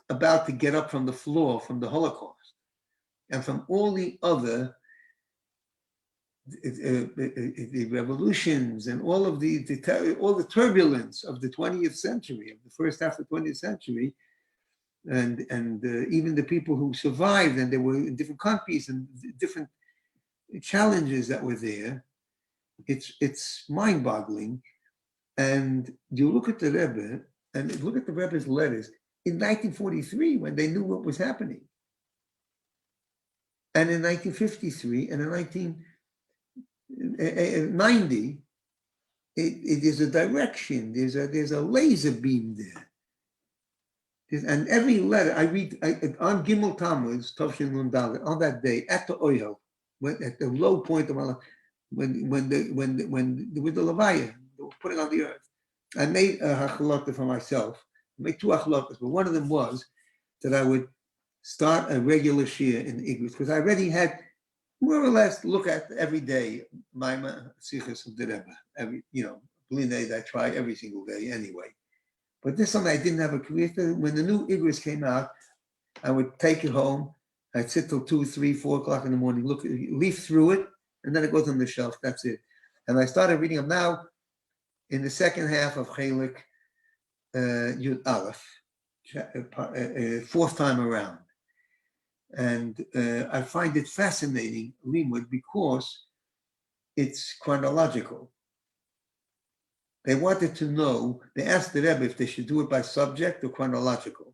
about to get up from the floor from the Holocaust and from all the other the revolutions and all of the turbulence of the 20th century, of the first half of the 20th century. And even the people who survived, and they were in different countries and different challenges that were there, it's mind-boggling. And you look at the Rebbe, and look at the Rebbe's letters in 1943 when they knew what was happening, and in 1953 and in 1990, it is a direction. There's a laser beam there. And every letter I read on Gimel Tammuz, Tovshin Nun Dalet, on that day at the Oyel, at the low point of my life, when there was the Levaya, they were putting on the earth. I made a hachalota for myself. I made 2 hachalotas, but one of them was that I would start a regular shir in Igros, because I already had more or less look at every day my sichos of the Rebbe. I try every single day anyway. But this one I didn't have a career. When the new Igros came out, I would take it home. I'd sit till 2, 3, 4 o'clock in the morning, leaf through it, and then it goes on the shelf. That's it. And I started reading them now in the second half of Chelik Yud Aleph, 4th time around. And I find it fascinating, Limud, because it's chronological. They wanted to know, they asked the Rebbe if they should do it by subject or chronological.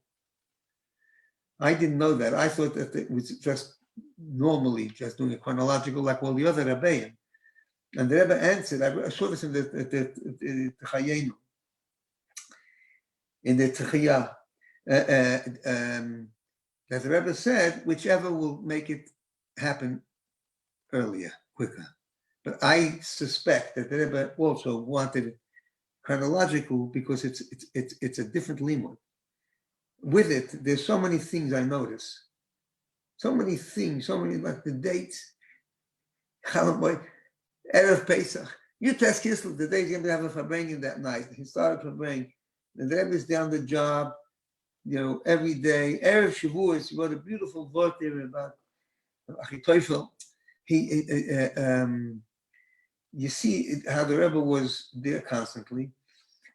I didn't know that. I thought that it was just normally just doing it chronological like all the other Rebbeim. And the Rebbe answered, I saw this in the Techayenu, in the Techiyah, that the Rebbe said, whichever will make it happen earlier, quicker. But I suspect that the Rebbe also wanted it chronological because it's a different limud. With it, there's so many things I notice. So many things, like the dates. Erev Pesach. You test Kislev, the day he's going to have a Fabrengen that night. He started Fabrengen. And the Rebbe's down the job, every day. Erev Shavuos, he wrote a beautiful book there about Achitophel. You see how the Rebbe was there constantly.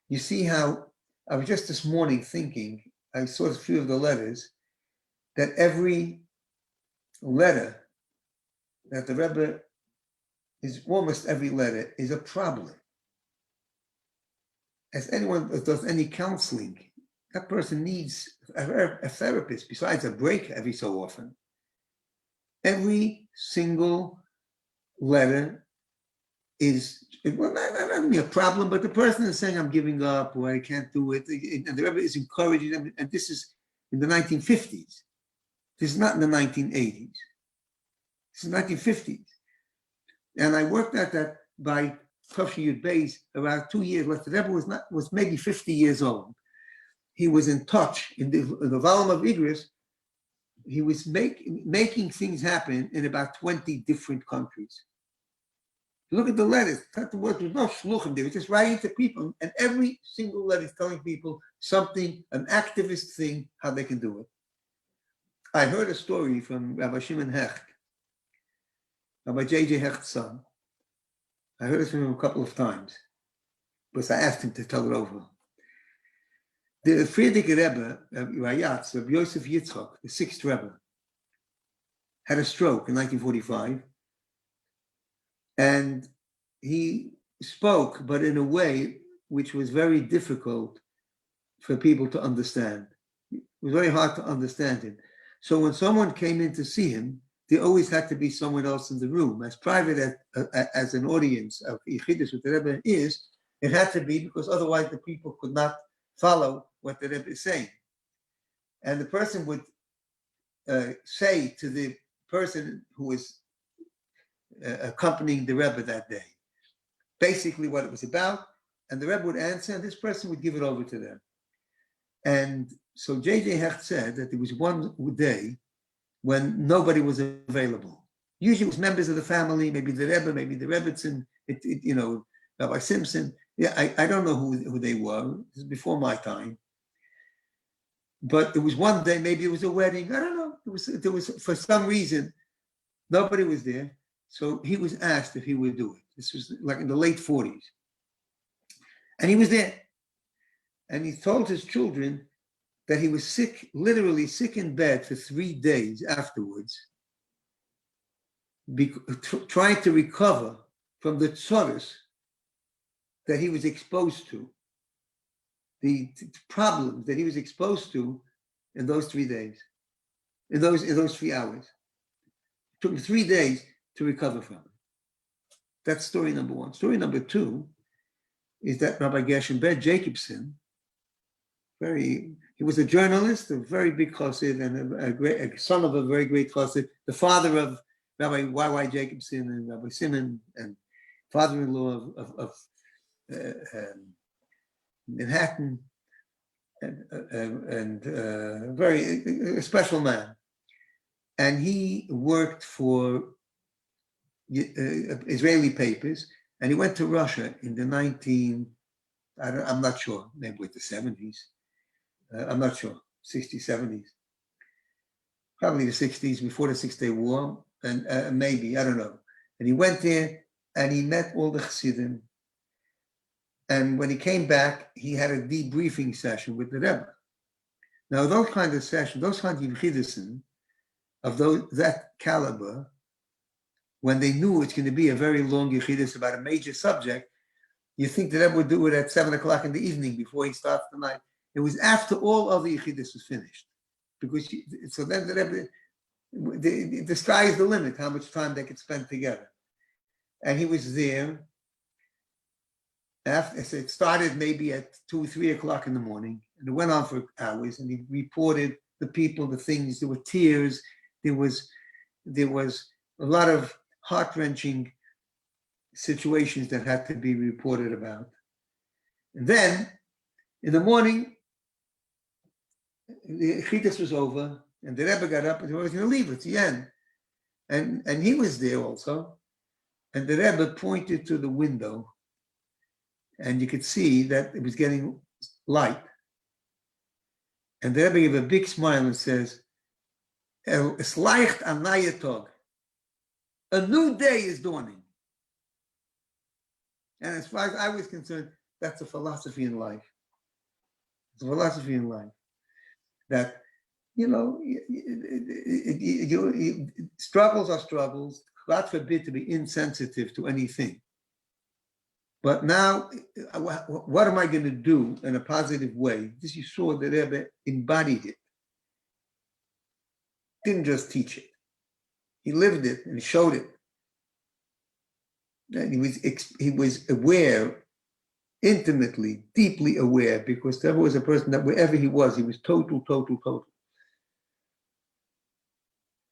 You see how, I was just this morning thinking, I saw a few of the letters, that every letter that the Rebbe is, almost every letter is a problem. As anyone that does any counseling, that person needs a therapist besides a break every so often. Every single letter is, well, not only a problem, but the person is saying, I'm giving up, or I can't do it. And the Rebbe is encouraging them. And this is in the 1950s. This is not in the 1980s. This is 1950s. And I worked at that by Tafshi Yud Beis, around 2 years left. The Rebbe was maybe 50 years old. He was in touch in the volume of Idris. He was making things happen in about 20 different countries. Look at the letters. There was no shluchim. They were just writing to people, and every single letter is telling people something, an activist thing, how they can do it. I heard a story from Rabbi Shimon Hecht, Rabbi J.J. Hecht's son. I heard it from him a couple of times, because I asked him to tell it over. The Friedrich Rebbe, Rayatz, Rabbi Yosef Yitzchak, the sixth Rebbe, had a stroke in 1945, and he spoke, but in a way which was very difficult for people to understand. It was very hard to understand him. So when someone came in to see him, there always had to be someone else in the room. As private as an audience of Yechidus with the Rebbe is, it had to be, because otherwise the people could not follow what the Rebbe is saying. And the person would say to the person who was accompanying the Rebbe that day, basically what it was about, and the Rebbe would answer, and this person would give it over to them. And so J.J. Hecht said that there was one day when nobody was available. Usually it was members of the family, maybe the Rebbe, maybe the Rebbitzin, Rabbi Simpson. Yeah, I don't know who they were. This is before my time. But there was one day, maybe it was a wedding. I don't know. There was for some reason, nobody was there. So he was asked if he would do it. This was like in the late 40s. And he was there. And he told his children that he was sick, literally sick in bed for 3 days afterwards, trying to recover from the tzoros that he was exposed to, the problems that he was exposed to in those 3 days, in those 3 hours. It took him 3 days to recover from it. That's story number one. Story number two is that Rabbi Gershon Ben Jacobson, he was a journalist, a very big chassid, and a son of a very great chassid, the father of Rabbi Y.Y. Jacobson and Rabbi Simon, and father-in-law of Manhattan, and a special man. And he worked for Israeli papers, and he went to Russia in the I'm not sure, maybe with the 70s. I'm not sure, 60s, 70s. Probably the 60s, before the Six-Day War, and maybe, I don't know. And he went there, and he met all the Chassidim. And when he came back, he had a debriefing session with the Rebbe. Now, those kind of sessions, those kind of Yechidus of that caliber, when they knew it's going to be a very long Yechidus about a major subject, you think the Rebbe would do it at 7 o'clock in the evening before he starts the night. It was after all other Yechidus was finished. So then the Rebbe, the sky is the limit, how much time they could spend together. And he was there. It started maybe at 2 or 3 o'clock in the morning, and it went on for hours, and he reported the people, the things. There were tears. There was a lot of heart-wrenching situations that had to be reported about. And then, in the morning, the Chiddush was over, and the Rebbe got up and he was going to leave. It's the end. And he was there also. And the Rebbe pointed to the window, and you could see that it was getting light. And the Rebbe gave a big smile and says, "Es leicht a neue Tag. A new day is dawning." And as far as I was concerned, that's a philosophy in life. It's a philosophy in life that, struggles are struggles. God forbid to be insensitive to anything. But now, what am I going to do in a positive way? This you saw the Rebbe embodied it. Didn't just teach it. He lived it and showed it. And he was aware, intimately, deeply aware, because there was a person that wherever he was total.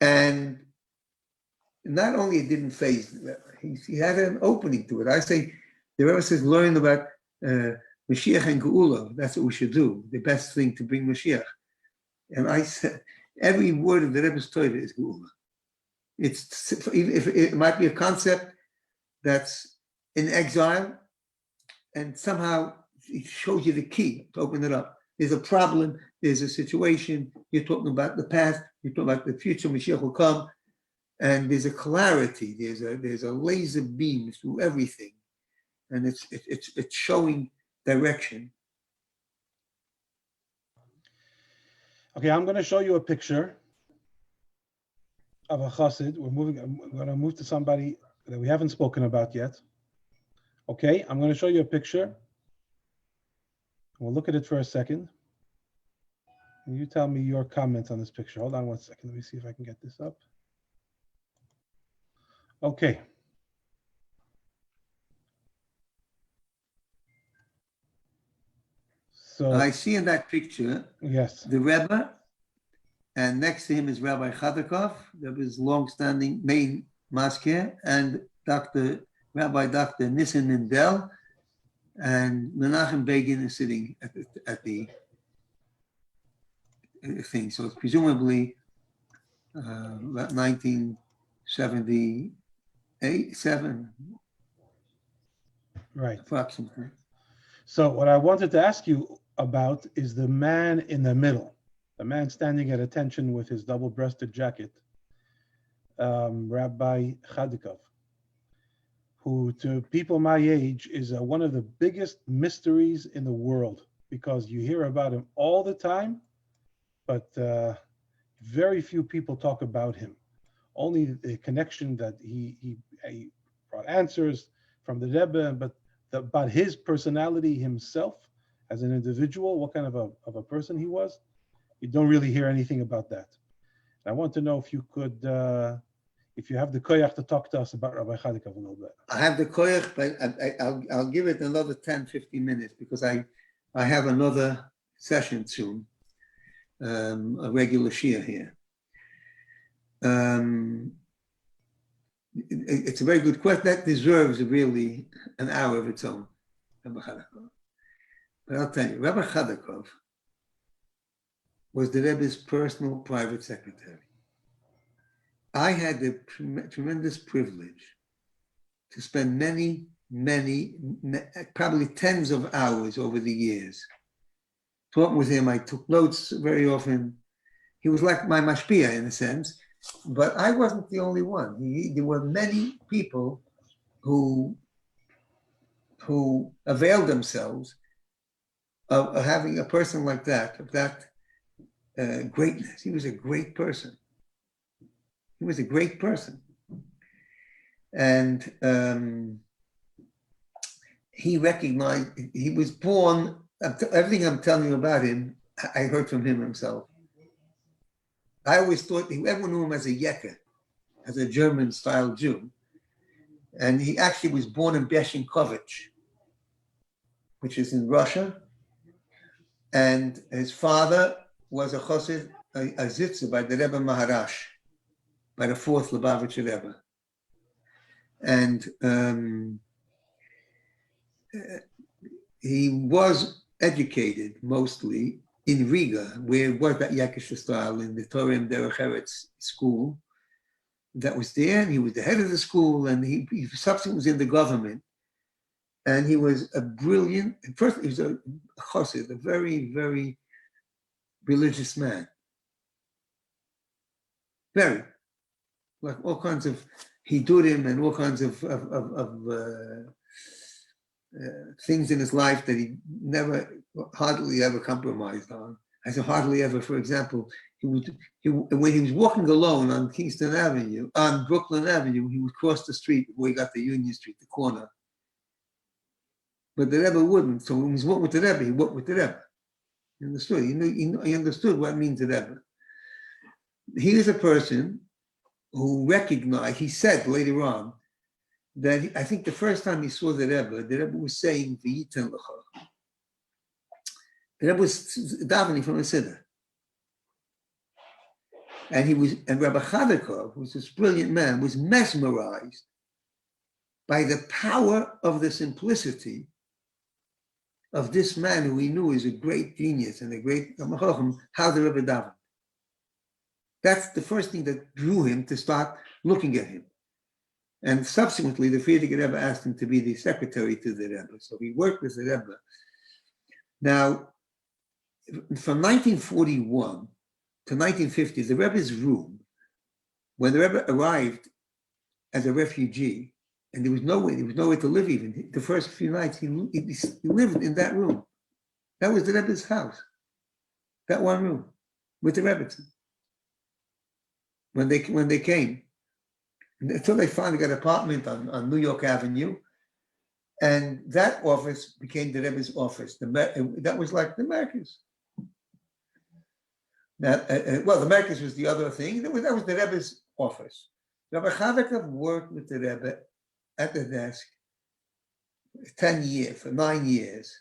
And not only it didn't phase, he had an opening to it. I say, The Rebbe says, learn about Mashiach and Geula. That's what we should do. The best thing to bring Mashiach. And I said, every word of the Rebbe's Torah is Geula. It might be a concept that's in exile, and somehow it shows you the key to open it up. There's a problem, there's a situation, you're talking about the past, you're talking about the future, Mashiach will come, and there's a clarity, there's a laser beam through everything, and it's showing direction. Okay, I'm going to show you a picture of a chassid. I'm going to move to somebody that we haven't spoken about yet. Okay, I'm going to show you a picture. We'll look at it for a second. And you tell me your comments on this picture. Hold on one second. Let me see if I can get this up. Okay. So I see in that picture, yes, the Rebbe, and next to him is Rabbi Chadakov, Rebbe's long-standing main masker, and Rabbi Dr. Nissen Mendel, and Menachem Begin is sitting at the thing. So it's presumably about 1978, 7, right. approximately. So what I wanted to ask you about is the man in the middle, the man standing at attention with his double-breasted jacket, Rabbi Chadakov, who to people my age is one of the biggest mysteries in the world, because you hear about him all the time, but very few people talk about him. Only the connection that he brought answers from the Rebbe, but about his personality himself as an individual, what kind of a person he was, you don't really hear anything about that. And I want to know if you could, if you have the koyach to talk to us about Rabbi Chadakov a little bit. I have the koyach, but I'll give it another 10, 15 minutes because I have another session soon, a regular shia here. It's a very good question. That deserves really an hour of its own, Rabbi Chadakov. But I'll tell you, Rabbi Chadakov was the Rebbe's personal private secretary. I had the tremendous privilege to spend many, probably tens of hours over the years talking with him. I took notes very often. He was like my mashpia in a sense, but I wasn't the only one. There were many people who availed themselves of having a person like that, of that greatness. He was a great person. He was a great person. And he recognized, he was born, everything I'm telling you about him, I heard from him himself. I always thought, everyone knew him as a Yekke, as a German-style Jew. And he actually was born in Beshinkovich, which is in Russia. And his father was a chassid, a zitzer by the Rebbe Maharash, by the 4th Lubavitcher Rebbe. And he was educated mostly in Riga, where it was that Yakisha style, in the Torah and Derech Eretz school that was there. And he was the head of the school, and he subsequently was in the government. And he was a brilliant, first he was a chassid, a very, very religious man. Very, like all kinds of hidurim and all kinds of things in his life that he hardly ever compromised on. I said hardly ever. For example, when he was walking alone on Kingston Avenue, on Brooklyn Avenue, he would cross the street where he got the Union Street, the corner. But the Rebbe wouldn't. So when he was walking with the Rebbe, he walked with the Rebbe. He understood. He understood what it means the Rebbe. He is a person who recognized, he said later on, that I think the first time he saw the Rebbe was saying, V'yiten l'cha. The Rebbe was davening from a siddur. And Rabbi Chadakov, who was this brilliant man, was mesmerized by the power of the simplicity of this man who he knew is a great genius and a great how the Rebbe davened. That's the first thing that drew him to start looking at him. And subsequently, the Frierdiker Rebbe asked him to be the secretary to the Rebbe. So he worked with the Rebbe. Now, from 1941 to 1950, the Rebbe's room, when the Rebbe arrived as a refugee, and there was nowhere to live even. The first few nights, he lived in that room. That was the Rebbe's house. That one room with the Rebbetzin. When they came, until they finally got an apartment on New York Avenue, and that office became the Rebbe's office. That was like the Merkez. Now, well, the Merkez was the other thing. That was the Rebbe's office. Rabbi Chavakov worked with the Rebbe at the desk for 9 years.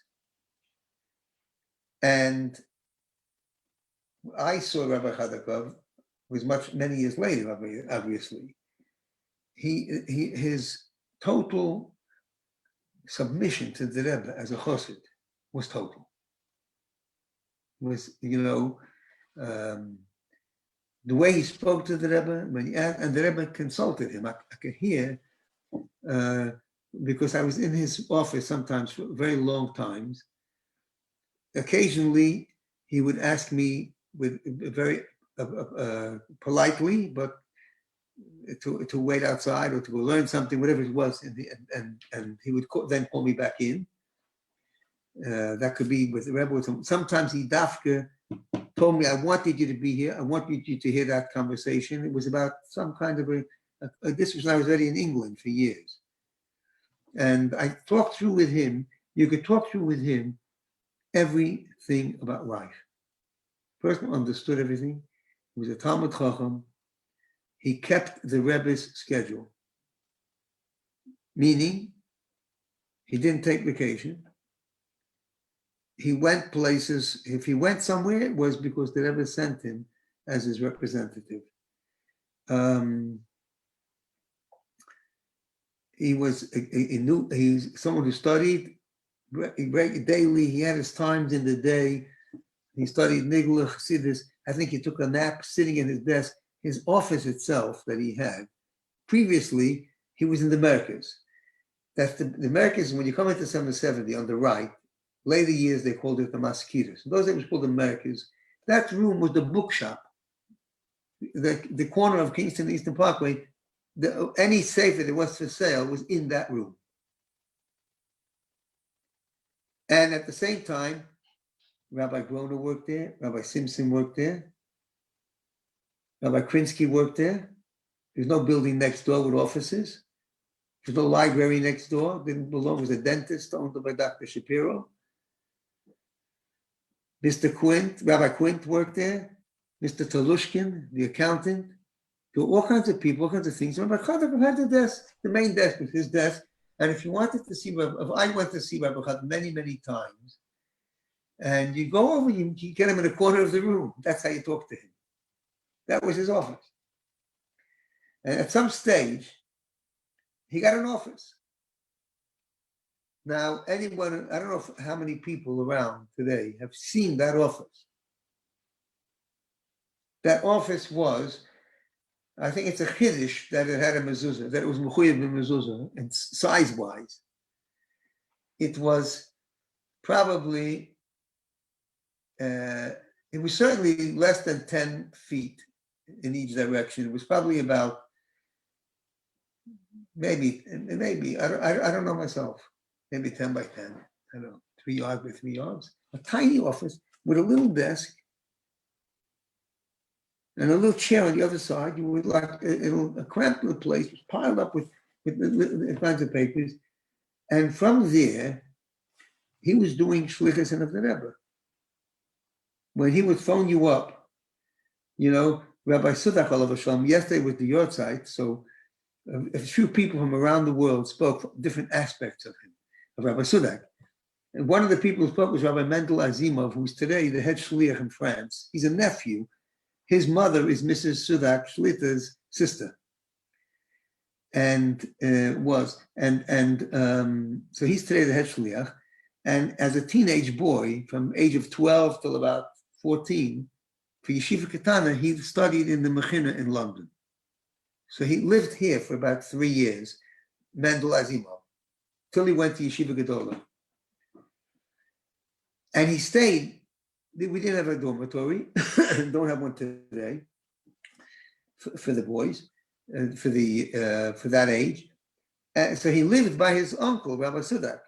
And I saw Rabbi Chavakov was many years later, obviously. His total submission to the Rebbe as a chassid was total. The way he spoke to the Rebbe, and the Rebbe consulted him. I could hear, because I was in his office sometimes for very long times. Occasionally, he would ask me with very politely, but to wait outside or to go learn something, whatever it was, and he would then call me back in. That could be with the Rebbe. Sometimes he dafka told me, I wanted you to be here. I wanted you to hear that conversation. It was about some kind of this was when I was already in England for years. And I talked through with him. You could talk through with him everything about life. Person understood everything. He was a Talmud Chacham. He kept the Rebbe's schedule. Meaning, he didn't take vacation. He went places. If he went somewhere, it was because the Rebbe sent him as his representative. He was someone who studied daily. He had his times in the day. He studied Nigla Chassidus. I think he took a nap sitting at his desk. His office itself that he had. Previously, he was in the Merkez. That's the Merkez. When you come into 770 on the right, later years, they called it the Maskitas. In those days, it was called the Merkez. That room was the bookshop. The corner of Kingston Eastern Parkway, any sefer that was for sale was in that room. And at the same time, Rabbi Groner worked there, Rabbi Simpson worked there, Rabbi Krinsky worked there. There's no building next door with offices. There's no library next door. Didn't belong. It was a dentist owned by Dr. Shapiro. Mr. Quint, Rabbi Quint worked there. Mr. Talushkin, the accountant. There were all kinds of people, all kinds of things. Rabbi Chadov had the desk. The main desk was his desk. And if you wanted to see, if I went to see Rabbi Chadov many, many times, and you go over, you get him in a corner of the room. That's how you talk to him. That was his office. And at some stage, he got an office. Now, anyone, I don't know how many people around today have seen that office. That office was, I think it's a chiddush that it had a mezuzah, that it was mechuyev b'mezuzah, and size-wise. It was probably, it was certainly less than 10 feet in each direction. It was probably about, maybe, I don't know myself, maybe 10 by 10, I don't know, 3 yards by 3 yards. A tiny office with a little desk and a little chair on the other side. You would like a cramped little place, was piled up with kinds of papers. And from there, he was doing shlichus of the Rebbe. When he would phone you up, Rabbi Sudak Alav Shalom, yesterday was the Yortzeit, so a few people from around the world spoke different aspects of him, of Rabbi Sudak. And one of the people who spoke was Rabbi Mendel Azimov, who's today the head shliach in France. He's a nephew. His mother is Mrs. Sudak Shlita's sister. and so he's today the head shliach. And as a teenage boy, from age of 12 till about 14, for Yeshiva Katana, he studied in the Mechina in London. So he lived here for about 3 years, Mendel Azimov, till he went to Yeshiva Gedola. And he stayed. We didn't have a dormitory, don't have one today for the boys, for that age. So he lived by his uncle, Rabbi Sudak.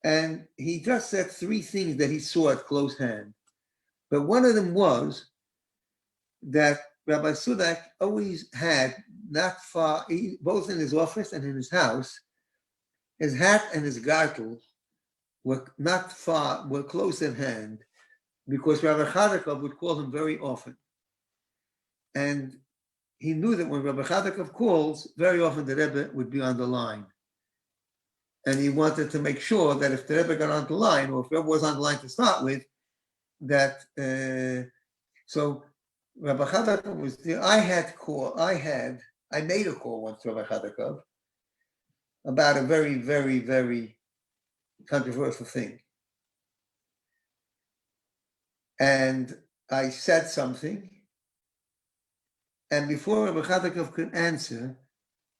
And he just said 3 things that he saw at close hand. But one of them was that Rabbi Sudak always had, not far, both in his office and in his house, his hat and his gartel were not far, were close at hand, because Rabbi Chadakov would call him very often. And he knew that when Rabbi Chadakov calls, very often the Rebbe would be on the line. And he wanted to make sure that if the Rebbe got on the line, or if the Rebbe was on the line to start with, that, so Rabbi Chadakov was there. I made a call once to Rabbi Chadakov about a very, very, very controversial thing. And I said something, and before Rabbi Chadakov could answer,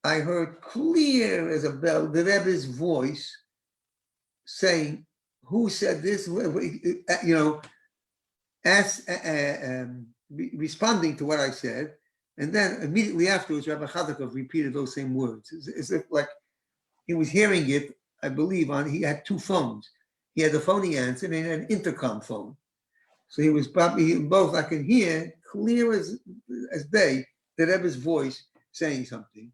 I heard clear as a bell the Rebbe's voice saying, "Who said this?" Responding to what I said, and then immediately afterwards, Rabbi Chadakov repeated those same words, as if like he was hearing it. I believe he had 2 phones. He had the phone he answered, and he had an intercom phone. So he was probably both. I can hear clear as day the Rebbe's voice saying something.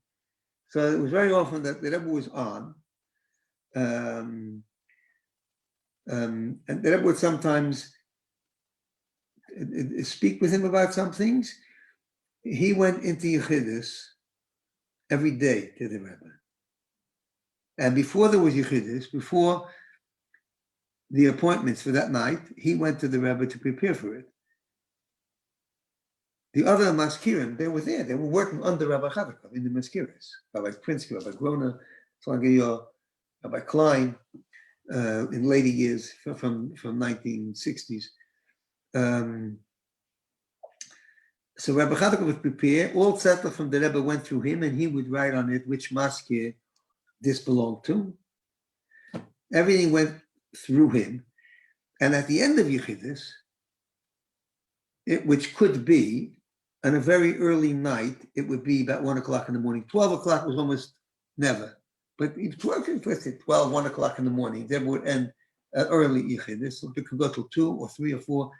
So it was very often that the Rebbe was on, and the Rebbe would sometimes speak with him about some things. He went into Yechidus every day to the Rebbe. And before there was Yechidus, before the appointments for that night, he went to the Rebbe to prepare for it. The other Maskirim, they were there. They were working under Rabbi Chadakov in the Maskiris. Rabbi Prinsky, Rabbi Grona, Rabbi Klein, in later years from 1960s. So Rabbi Chadakov would prepare. All tzedakah from the Rebbe went through him, and he would write on it which maskir this belonged to. Everything went through him. And at the end of Yechidus, which could be on a very early night, it would be about 1 o'clock in the morning. 12 o'clock was almost never. But 12, 1 o'clock in the morning, they would end early Yechidus. So it could go till 2 or 3 or 4.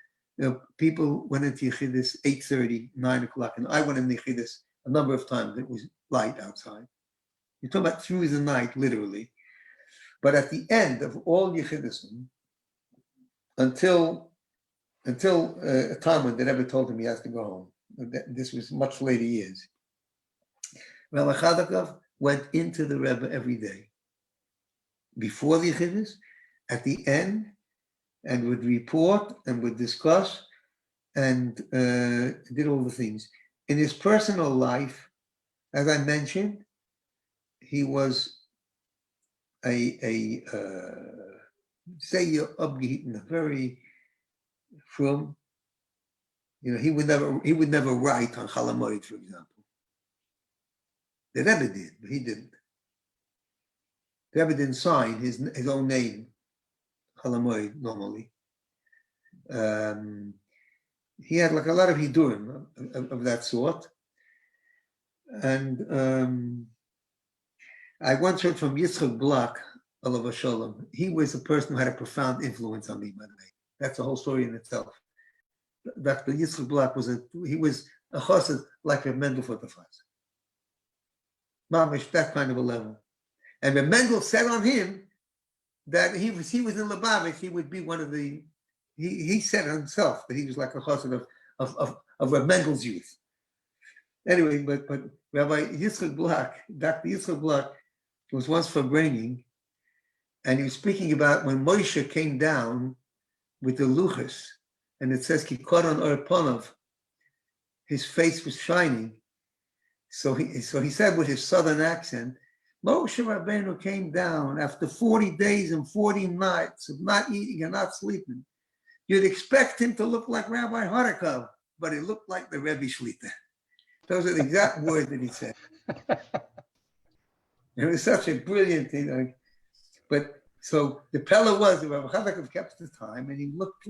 People went into Yechidus 8:30, 9 o'clock. And I went into Yechidus a number of times. It was light outside. You're talking about through the night, literally. But at the end of all Yechidusim, until a time when the Rebbe told him he has to go home. This was much later years. Rabbi Chadakov went into the Rebbe every day. Before the Yechidus, at the end, and would report and would discuss and did all the things. In his personal life, as I mentioned, he was a very from, he would never write on Chol HaMoed, for example. The Rebbe did, but he didn't. The Rebbe didn't sign his own name, Chol HaMoed, normally. He had like a lot of hidurim of that sort. And I once heard from Yitzchak Bloch, Alav Shalom. He was a person who had a profound influence on me, by the way. That's a whole story in itself. Dr. Yitzchak Bloch was a chassid like Reb Mendel for the Faz. Mamish, that kind of a level. And Reb Mendel said on him that he was in Lubavitch, he would be one of the, he said himself that he was like a chassid of Reb Mendel's youth. Anyway, but Rabbi Yitzchak Bloch, Dr. Yitzchak Bloch was once for bringing, and he was speaking about when Moshe came down with the luchas, and it says Kikoron Or Ponov, his face was shining. So he said with his southern accent, Moshe Rabbeinu came down after 40 days and 40 nights of not eating and not sleeping. You'd expect him to look like Rabbi Harakov, but he looked like the Rebbe Shlita. Those are the exact words that he said. It was such a brilliant thing. But so the Pella was that Rabbi Harakov kept the time, and he looked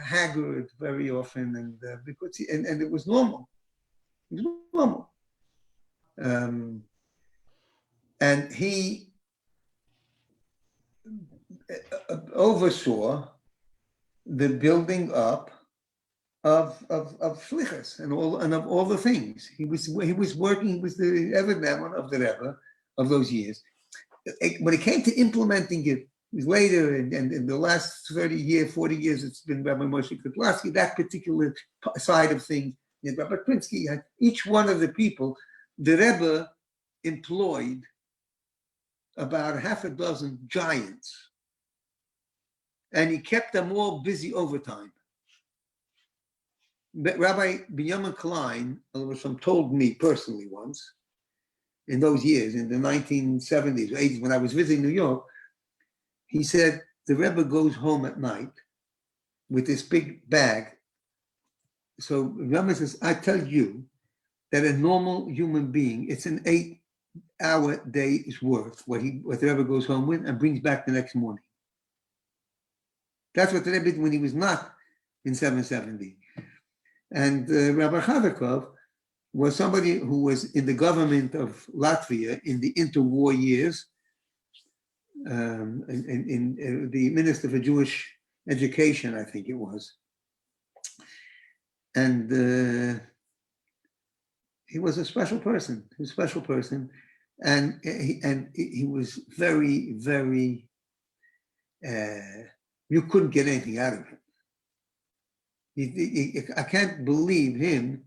haggard very often, and because and it was normal. It was normal. And he oversaw the building up of shlichus and of all the things. He was working. He was the Eved of the Rebbe of those years. When it came to implementing it later, and in the last 40 years, it's been Rabbi Moshe Kotlarsky, that particular side of things. And Rabbi Krinsky, each one of the people, the Rebbe employed about half a dozen giants, and he kept them all busy overtime. But Rabbi Binyamin Klein told me personally once, in those years, in the 1970s or 80s, when I was visiting New York, he said, the Rebbe goes home at night with this big bag. So Rebbe says, I tell you that a normal human being, it's an 8-hour day's worth, what the Rebbe goes home with and brings back the next morning. That's what the Rebbe did when he was not in 770. And Rabbi Chavakov was somebody who was in the government of Latvia in the interwar years, in the Minister for Jewish Education, I think it was. And he was a special person. He was a special person. And he was very, very, you couldn't get anything out of him. I can't believe him,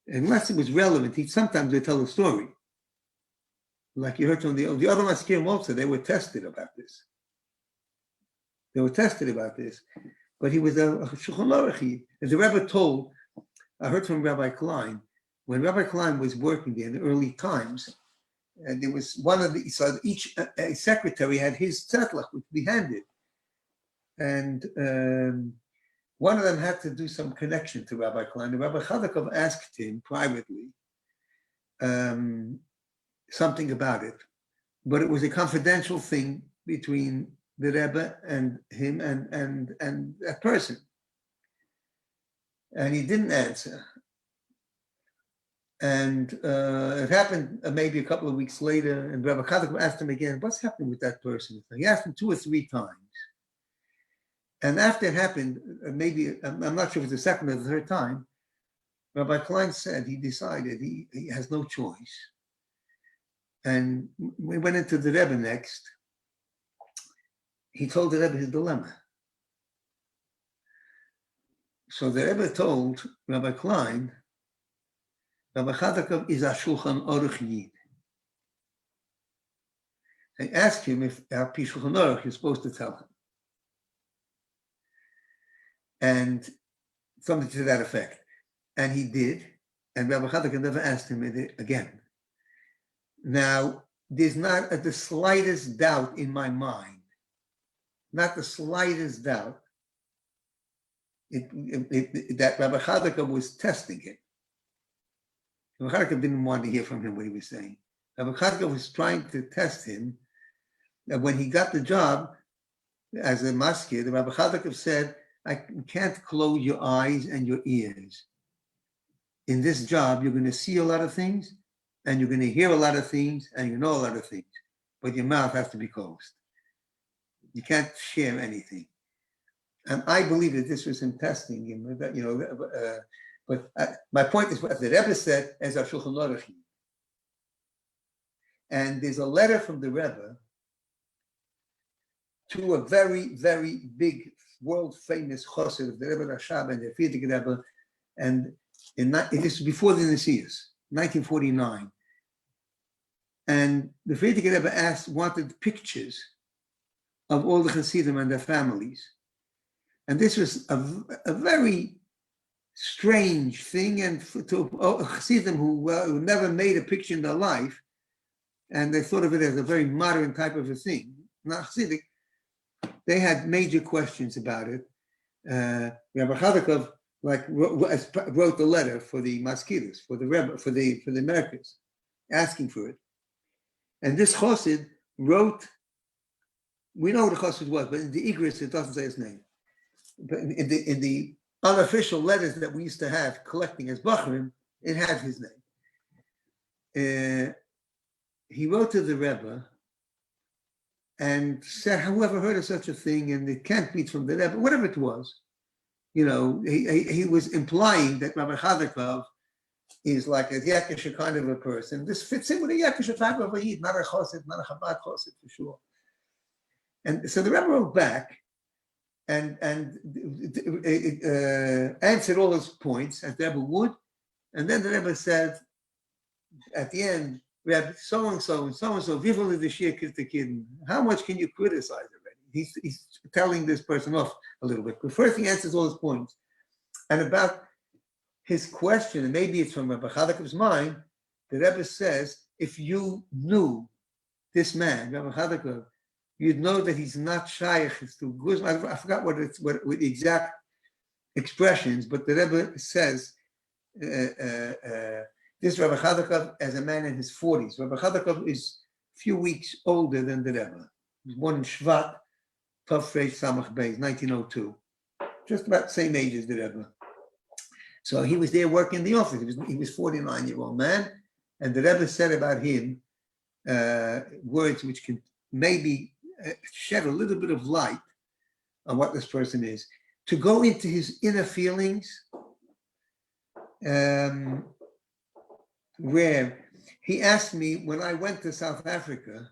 unless it was relevant. Sometimes they tell a story. Like you heard from the other Maskirim also, they were tested about this. But he was a Shulchan Aruch. As the Rebbe told, I heard from Rabbi Klein, when Rabbi Klein was working there in the early times, and there was each secretary had his tzedlach, which we handed. And one of them had to do some connection to Rabbi Klein. And Rabbi Chadakov asked him privately something about it, but it was a confidential thing between the Rebbe and him and that person. And he didn't answer. And it happened maybe a couple of weeks later, and Rabbi Chadakov asked him again, what's happening with that person? He asked him 2 or 3 times. And after it happened, maybe, I'm not sure if it was the second or the third time, Rabbi Klein said he decided he has no choice. And we went into the Rebbe next. He told the Rebbe his dilemma. So the Rebbe told Rabbi Klein, Rabbi Chadakov is a Shulchan Aruch Yid. They asked him if our Shulchan Aruch is supposed to tell him. And something to that effect. And he did. And Rabbi Chadakov never asked him again. Now, there's not the slightest doubt in my mind, not the slightest doubt, that Rabbi Chadakov was testing it. Rabbi Chadakov didn't want to hear from him what he was saying. Rabbi Chadakov was trying to test him. That when he got the job as a maskir, the Rabbi Chadakov said, I can't close your eyes and your ears. In this job, you're going to see a lot of things, and you're going to hear a lot of things, and you know a lot of things, but your mouth has to be closed. You can't share anything. And I believe that this was him testing him, but my point is what the Rebbe said as a Shulchan Aruch. And there's a letter from the Rebbe to a very, very big, world-famous chassid of the Rebbe Rashab and the Frierdiker Rebbe, and this is before the Nesius, 1949. And the Frierdiker Rebbe wanted pictures of all the Hasidim and their families. And this was a very strange thing, and to Chassidim who never made a picture in their life, and they thought of it as a very modern type of a thing. Not Chassidic. They had major questions about it. Rabbi Chadakov wrote the letter for the Maskiris, for the Rebbe, for the Americans, asking for it. And this Chassid wrote. We know who the Chassid was, but in the Igris it doesn't say his name. But in the unofficial letters that we used to have collecting as Bachrim, it had his name. He wrote to the Rebbe and said, "Whoever heard of such a thing, and it can't be from the Rebbe, whatever it was." He was implying that Rabbi Chadakov is like a Yakisha kind of a person. This fits in with a Yakisha type of a Yid, not a Chassid, not a Chabad Chassid for sure. And so the Rebbe wrote back and answered all his points as the Rebbe would, and then the Rebbe said at the end, "Rebbe, so and so, vivoli the Shir Kirtakidin. How much can you criticize already?" He's telling this person off a little bit. But first he answers all his points. And about his question, and maybe it's from Rabbi Chadakov's mind, the Rebbe says, if you knew this man, Rabbi Chadakov, you'd know that he's not shaykh to Guzman. I forgot what the exact expressions, but the Rebbe says this Rabbi Chadakov as a man in his 40s. Rabbi Chadakov is a few weeks older than the Rebbe. He was born in Shvat, Tov Reish Samach Beis, 1902. Just about the same age as the Rebbe. So he was there working in the office. He was 49-year-old man, and the Rebbe said about him words which can maybe shed a little bit of light on what this person is. To go into his inner feelings, where he asked me when I went to South Africa,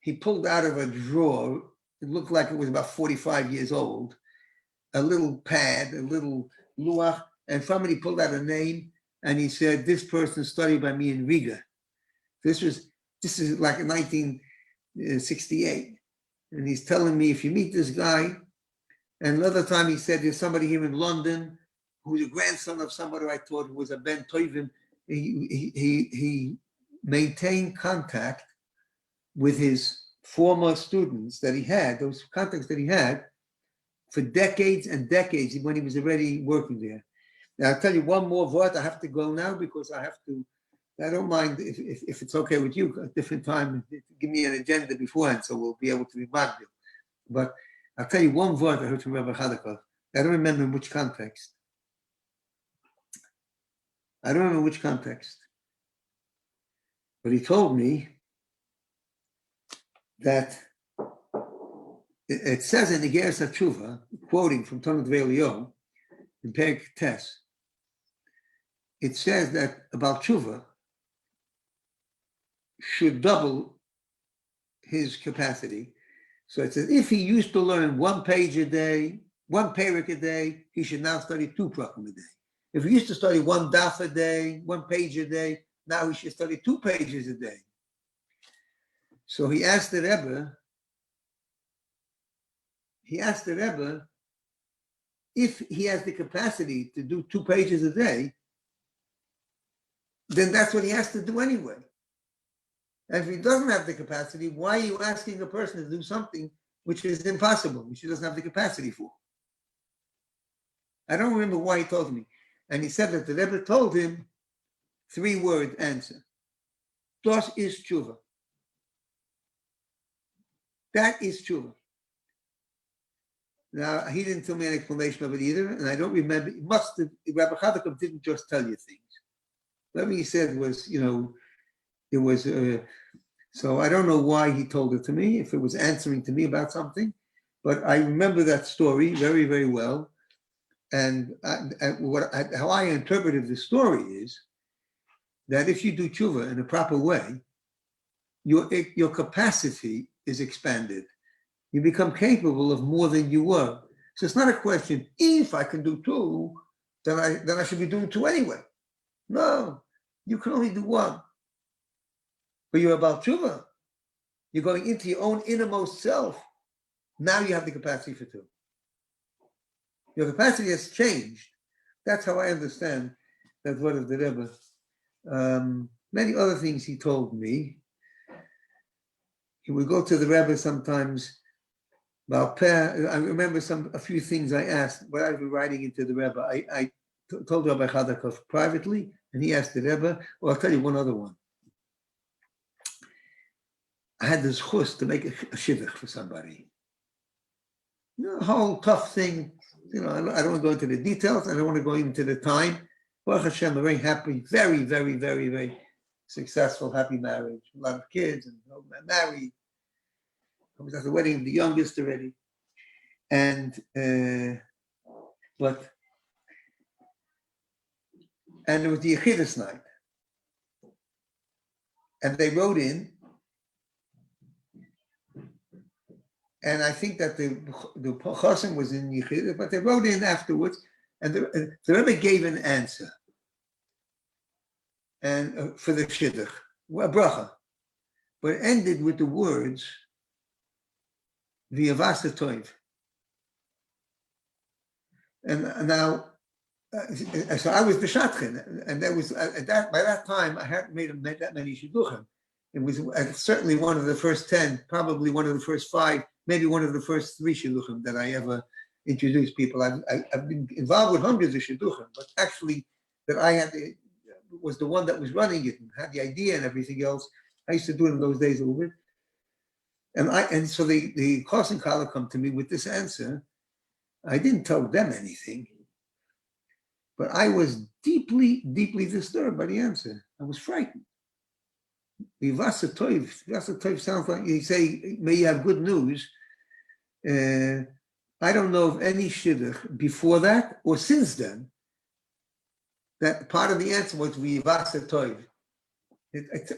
he pulled out of a drawer, it looked like it was about 45 years old, a little pad, a little luach, and from it he pulled out a name, and he said, "This person studied by me in Riga." This is like in 1968. And he's telling me, if you meet this guy, and another time he said, there's somebody here in London who's a grandson of somebody I thought was a Ben Toivim. He maintained contact with his former students that he had, those contacts that he had, for decades and decades when he was already working there. Now, I'll tell you one more word. I have to go now because I don't mind if it's okay with you, a different time, give me an agenda beforehand so we'll be able to be magdil. But I'll tell you one word I heard from Rabbi Chadakov. I don't remember in which context. But he told me that it says in the Geras HaTshuva, quoting from Talmud Ve'Elio, in Perek Tes, it says that about Tshuva should double his capacity. So it says if he used to learn one page a day, one perek a day, he should now study 2 prakim a day. If he used to study 1 daf a day, 1 page a day, now he should study 2 pages a day. So he asked the Rebbe if he has the capacity to do 2 pages a day, then that's what he has to do anyway. And if he doesn't have the capacity, why are you asking a person to do something which is impossible, which he doesn't have the capacity for? I don't remember why he told me. And he said that the Rebbe told him 3-word answer. Das ist tshuva. That is tshuva. Now, he didn't tell me an explanation of it either, and I don't remember. Rabbi Chadakov didn't just tell you things. What he said was, it was, so I don't know why he told it to me, if it was answering to me about something, but I remember that story very, very well. And how I interpreted the story is that if you do tshuva in a proper way, your capacity is expanded. You become capable of more than you were. So it's not a question, if I can do 2, then I should be doing 2 anyway. No, you can only do 1. But you're about tshuva. You're going into your own innermost self. Now you have the capacity for 2. Your capacity has changed. That's how I understand that word of the Rebbe. Many other things he told me. He would go to the Rebbe sometimes. I remember a few things I asked when I was writing into the Rebbe. I told Rabbi Chadakov privately, and he asked the Rebbe. Well, I'll tell you one other one. I had this chus to make a shidduch for somebody. A whole tough thing. I don't want to go into the details. I don't want to go into the time. Baruch Hashem, a very happy, very, very, very, very successful, happy marriage. A lot of kids and married. I was at the wedding of the youngest already. And it was the Yechidus night. And they wrote in, and I think that the Chosim was in Yechidus, but they wrote in afterwards, and the Rebbe gave an answer. And for the Shidduch, a bracha. But it ended with the words, V'yavasa toiv. And now, so I was b'shatchen, and that was by that time I hadn't made that many shidduchim. It was certainly one of the first 10, probably one of the first 5, maybe one of the first 3 shidduchim that I ever introduced people. I've been involved with hundreds of shidduchim, but actually that I had was the one that was running it and had the idea and everything else. I used to do it in those days a little bit. And so the Chosin Kala come to me with this answer. I didn't tell them anything, but I was deeply, deeply disturbed by the answer. I was frightened. V'yavasa toiv sounds like you say, may you have good news. I don't know of any shidduch before that or since then that part of the answer was v'yavasa toiv.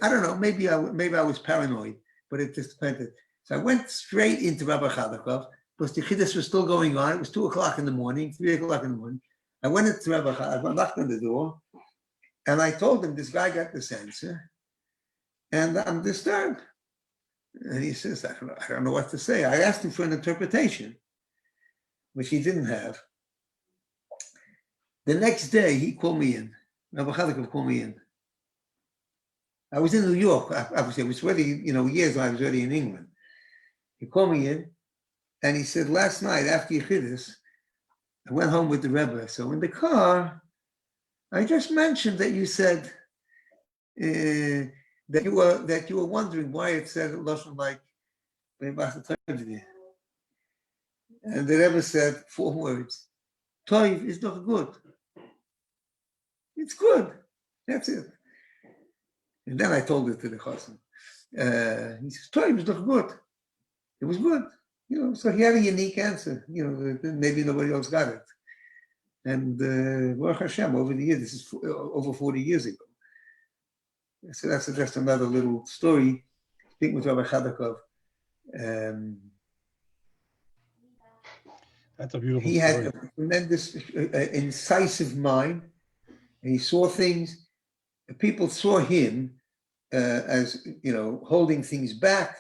I don't know, maybe I was paranoid, but it just depended. So I went straight into Rabbi Chadakov, because the Chiddush was still going on. It was 2 o'clock in the morning, 3 o'clock in the morning. I went into Rabbi Chadakov, I knocked on the door, and I told him, this guy got this answer, and I'm disturbed. And he says, I don't know what to say. I asked him for an interpretation, which he didn't have. The next day, he called me in. Rabbi Chadakov called me in. I was in New York. Obviously, I was already, years ago, I was already in England. He called me in, and he said, last night after Yechidus, I went home with the Rebbe. So in the car, I just mentioned that you said that you were wondering why it said lashon like. And the Rebbe said 4 words: "Toiv is not good. It's good. That's it." And then I told it to the Chosim. He says, "Toiv is not good. It was good." So he had a unique answer. Maybe nobody else got it. And Baruch Hashem, over the years, this is over 40 years ago. So that's just another little story. Speaking with Rabbi Chadakov. That's a beautiful story. He had a tremendous, incisive mind. And he saw things. People saw him as, holding things back.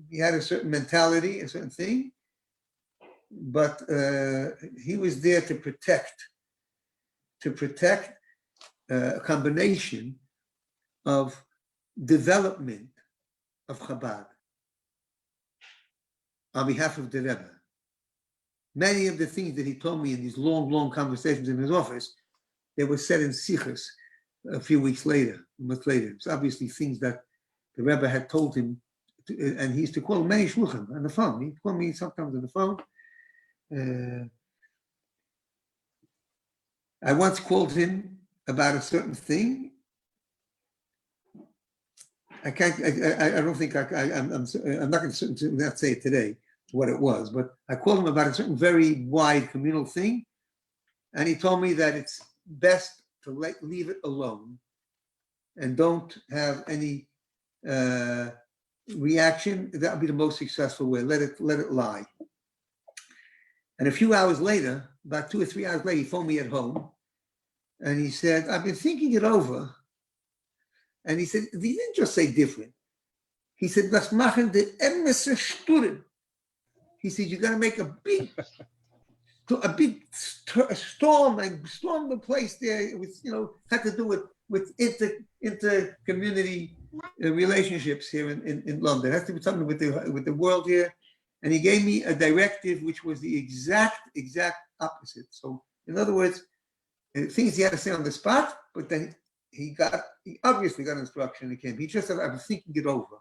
He had a certain mentality, a certain thing, but he was there to protect a combination of development of Chabad on behalf of the Rebbe. Many of the things that he told me in these long, long conversations in his office, they were said in Sichos a few weeks later, a month later. It's obviously things that the Rebbe had told him, and he used to call many shluchim on the phone. He'd call me sometimes on the phone. I once called him about a certain thing. I don't think I'm not going to not say it today what it was, but I called him about a certain very wide communal thing, and he told me that it's best to leave it alone and don't have any reaction. That would be the most successful way. Let it lie. And a few hours later, about 2 or 3 hours later, he phoned me at home, and he said, "I've been thinking it over." And he said, he didn't just say different. He said, "Das machen die Emesse Sturen." He said, "You're going to make a big a big storm and stormed the place there. It was, had to do with inter-community relationships here in London. It has to do something with the world here. And he gave me a directive which was the exact opposite. So in other words, things he had to say on the spot, but then he obviously got instruction. He just said, I was thinking it over.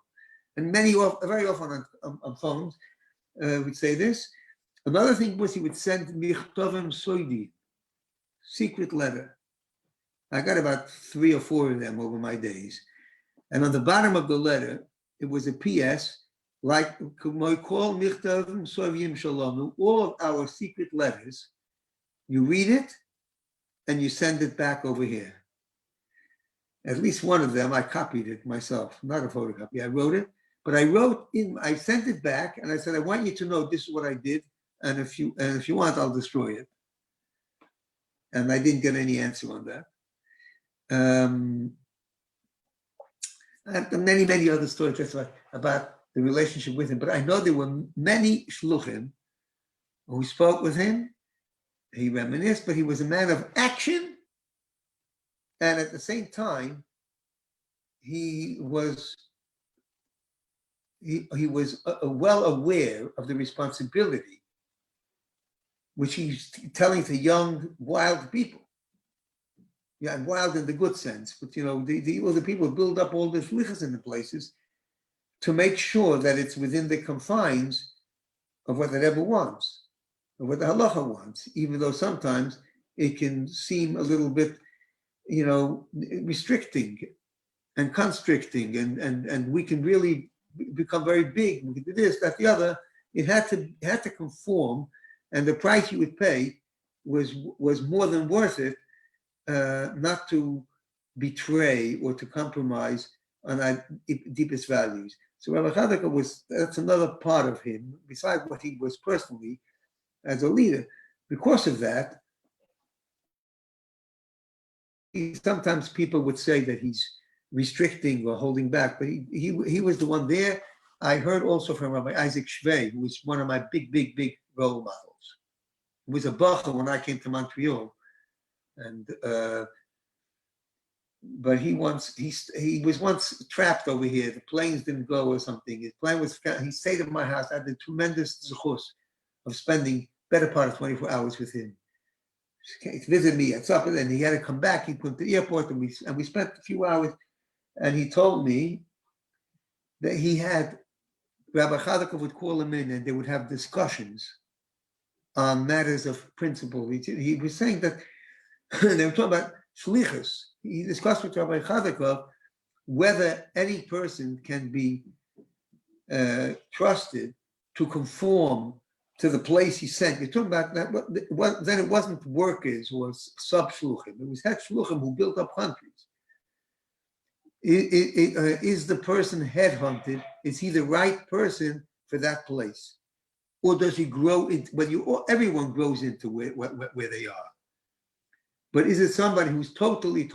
And very often on phones would say this. Another thing was he would send michtovim soidi, secret letter. I got about 3 or 4 of them over my days. And on the bottom of the letter, it was a PS, like all of our secret letters. You read it and you send it back over here. At least one of them, I copied it myself, not a photocopy. I wrote it, but I sent it back and I said, I want you to know this is what I did. And if you want, I'll destroy it. And I didn't get any answer on that. And many other stories just about the relationship with him. But I know there were many shluchim who spoke with him. He reminisced, but he was a man of action. And at the same time, he was well aware of the responsibility which he's telling to young, wild people. Yeah, and wild in the good sense, but the people build up all the shlichus in the places to make sure that it's within the confines of what the Rebbe wants, or what the halacha wants, even though sometimes it can seem a little bit, restricting and constricting, and we can really become very big. We can do this, that, the other. It had to conform, and the price you would pay was more than worth it, not to betray or to compromise on our deepest values. So Rabbi Chadaka that's another part of him, besides what he was personally as a leader. Because of that, sometimes people would say that he's restricting or holding back, but he was the one there. I heard also from Rabbi Isaac Shvei, who was one of my big role models. He was a bacher when I came to Montreal. And but he was once trapped over here. The planes didn't go or something. His plane was. He stayed at my house. I had the tremendous zechus of spending better part of 24 hours with him. He visited me at supper, and he had to come back. He went to the airport, and we spent a few hours. And he told me that he had Rabbi Chadaka would call him in, and they would have discussions on matters of principle. He was saying that. They were talking about shlichus. He discussed with Rabbi Chadakov whether any person can be trusted to conform to the place he sent. You're talking about that. Then it wasn't workers or sub-shluchim. It was head shluchim who built up countries. Is the person headhunted? Is he the right person for that place? Or does he grow into, everyone grows into where they are. But is it somebody who's totally,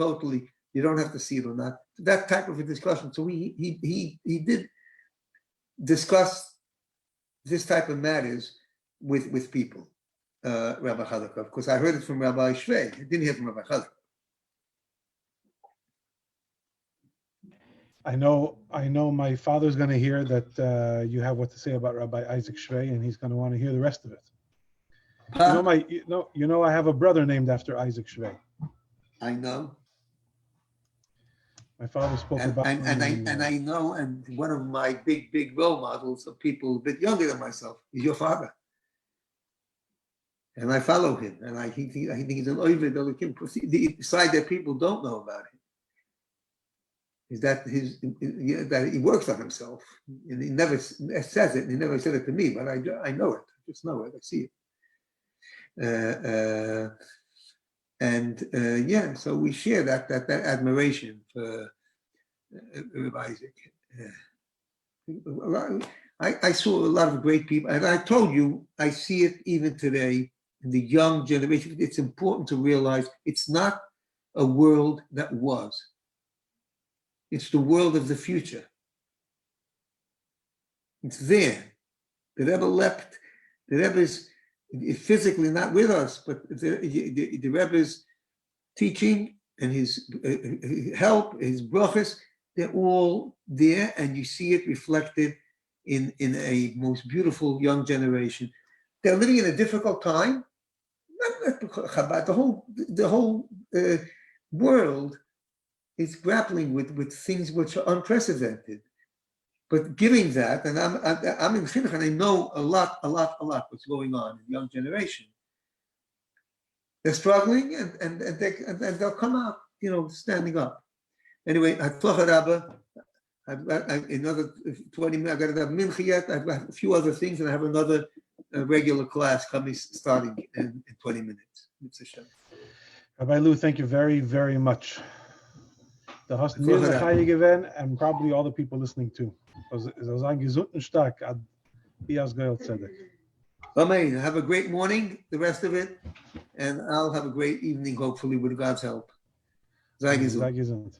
you don't have to see it or not? That type of a discussion. So he did discuss this type of matters with people, Rabbi Chadakov, because I heard it from Rabbi Shvei. I didn't hear it from Rabbi Chadakov. I know my father's going to hear that you have what to say about Rabbi Isaac Shvei, and he's going to want to hear the rest of it. Huh? I have a brother named after Isaac Shvei. I know. My father spoke about I know, and one of my big role models of people a bit younger than myself is your father. And I follow him, and I think he's an oived elokim. The side that people don't know about him is that that he works on himself, and he never says it. And he never said it to me, but I know it. I just know it. I see it. So we share that admiration for Rabbi Isaac. I saw a lot of great people, and I told you I see it even today in the young generation. It's important to realize it's not a world that was. It's the world of the future. It's there. The Rebbe leapt. The Rebbe's physically not with us, but the Rebbe's teaching and his help, his brachas, they're all there, and you see it reflected in a most beautiful young generation. They're living in a difficult time. Not Chabad, the whole world is grappling with things which are unprecedented. But giving that, and I'm in Chinuch, and I know a lot what's going on in the young generation. They're struggling, and they'll come out, standing up. Anyway, Rabbi, another 20 minutes. I got to have mincha yet. I've got a few other things, and I have another regular class starting in 20 minutes. Rabbi Lou, thank you very, very much. Da hast du mir Zachai gewähnt, and probably all the people listening too. So sagen gesund und stark. Amen. Have a great morning, the rest of it, and I'll have a great evening, hopefully, with God's help. Sei gesund.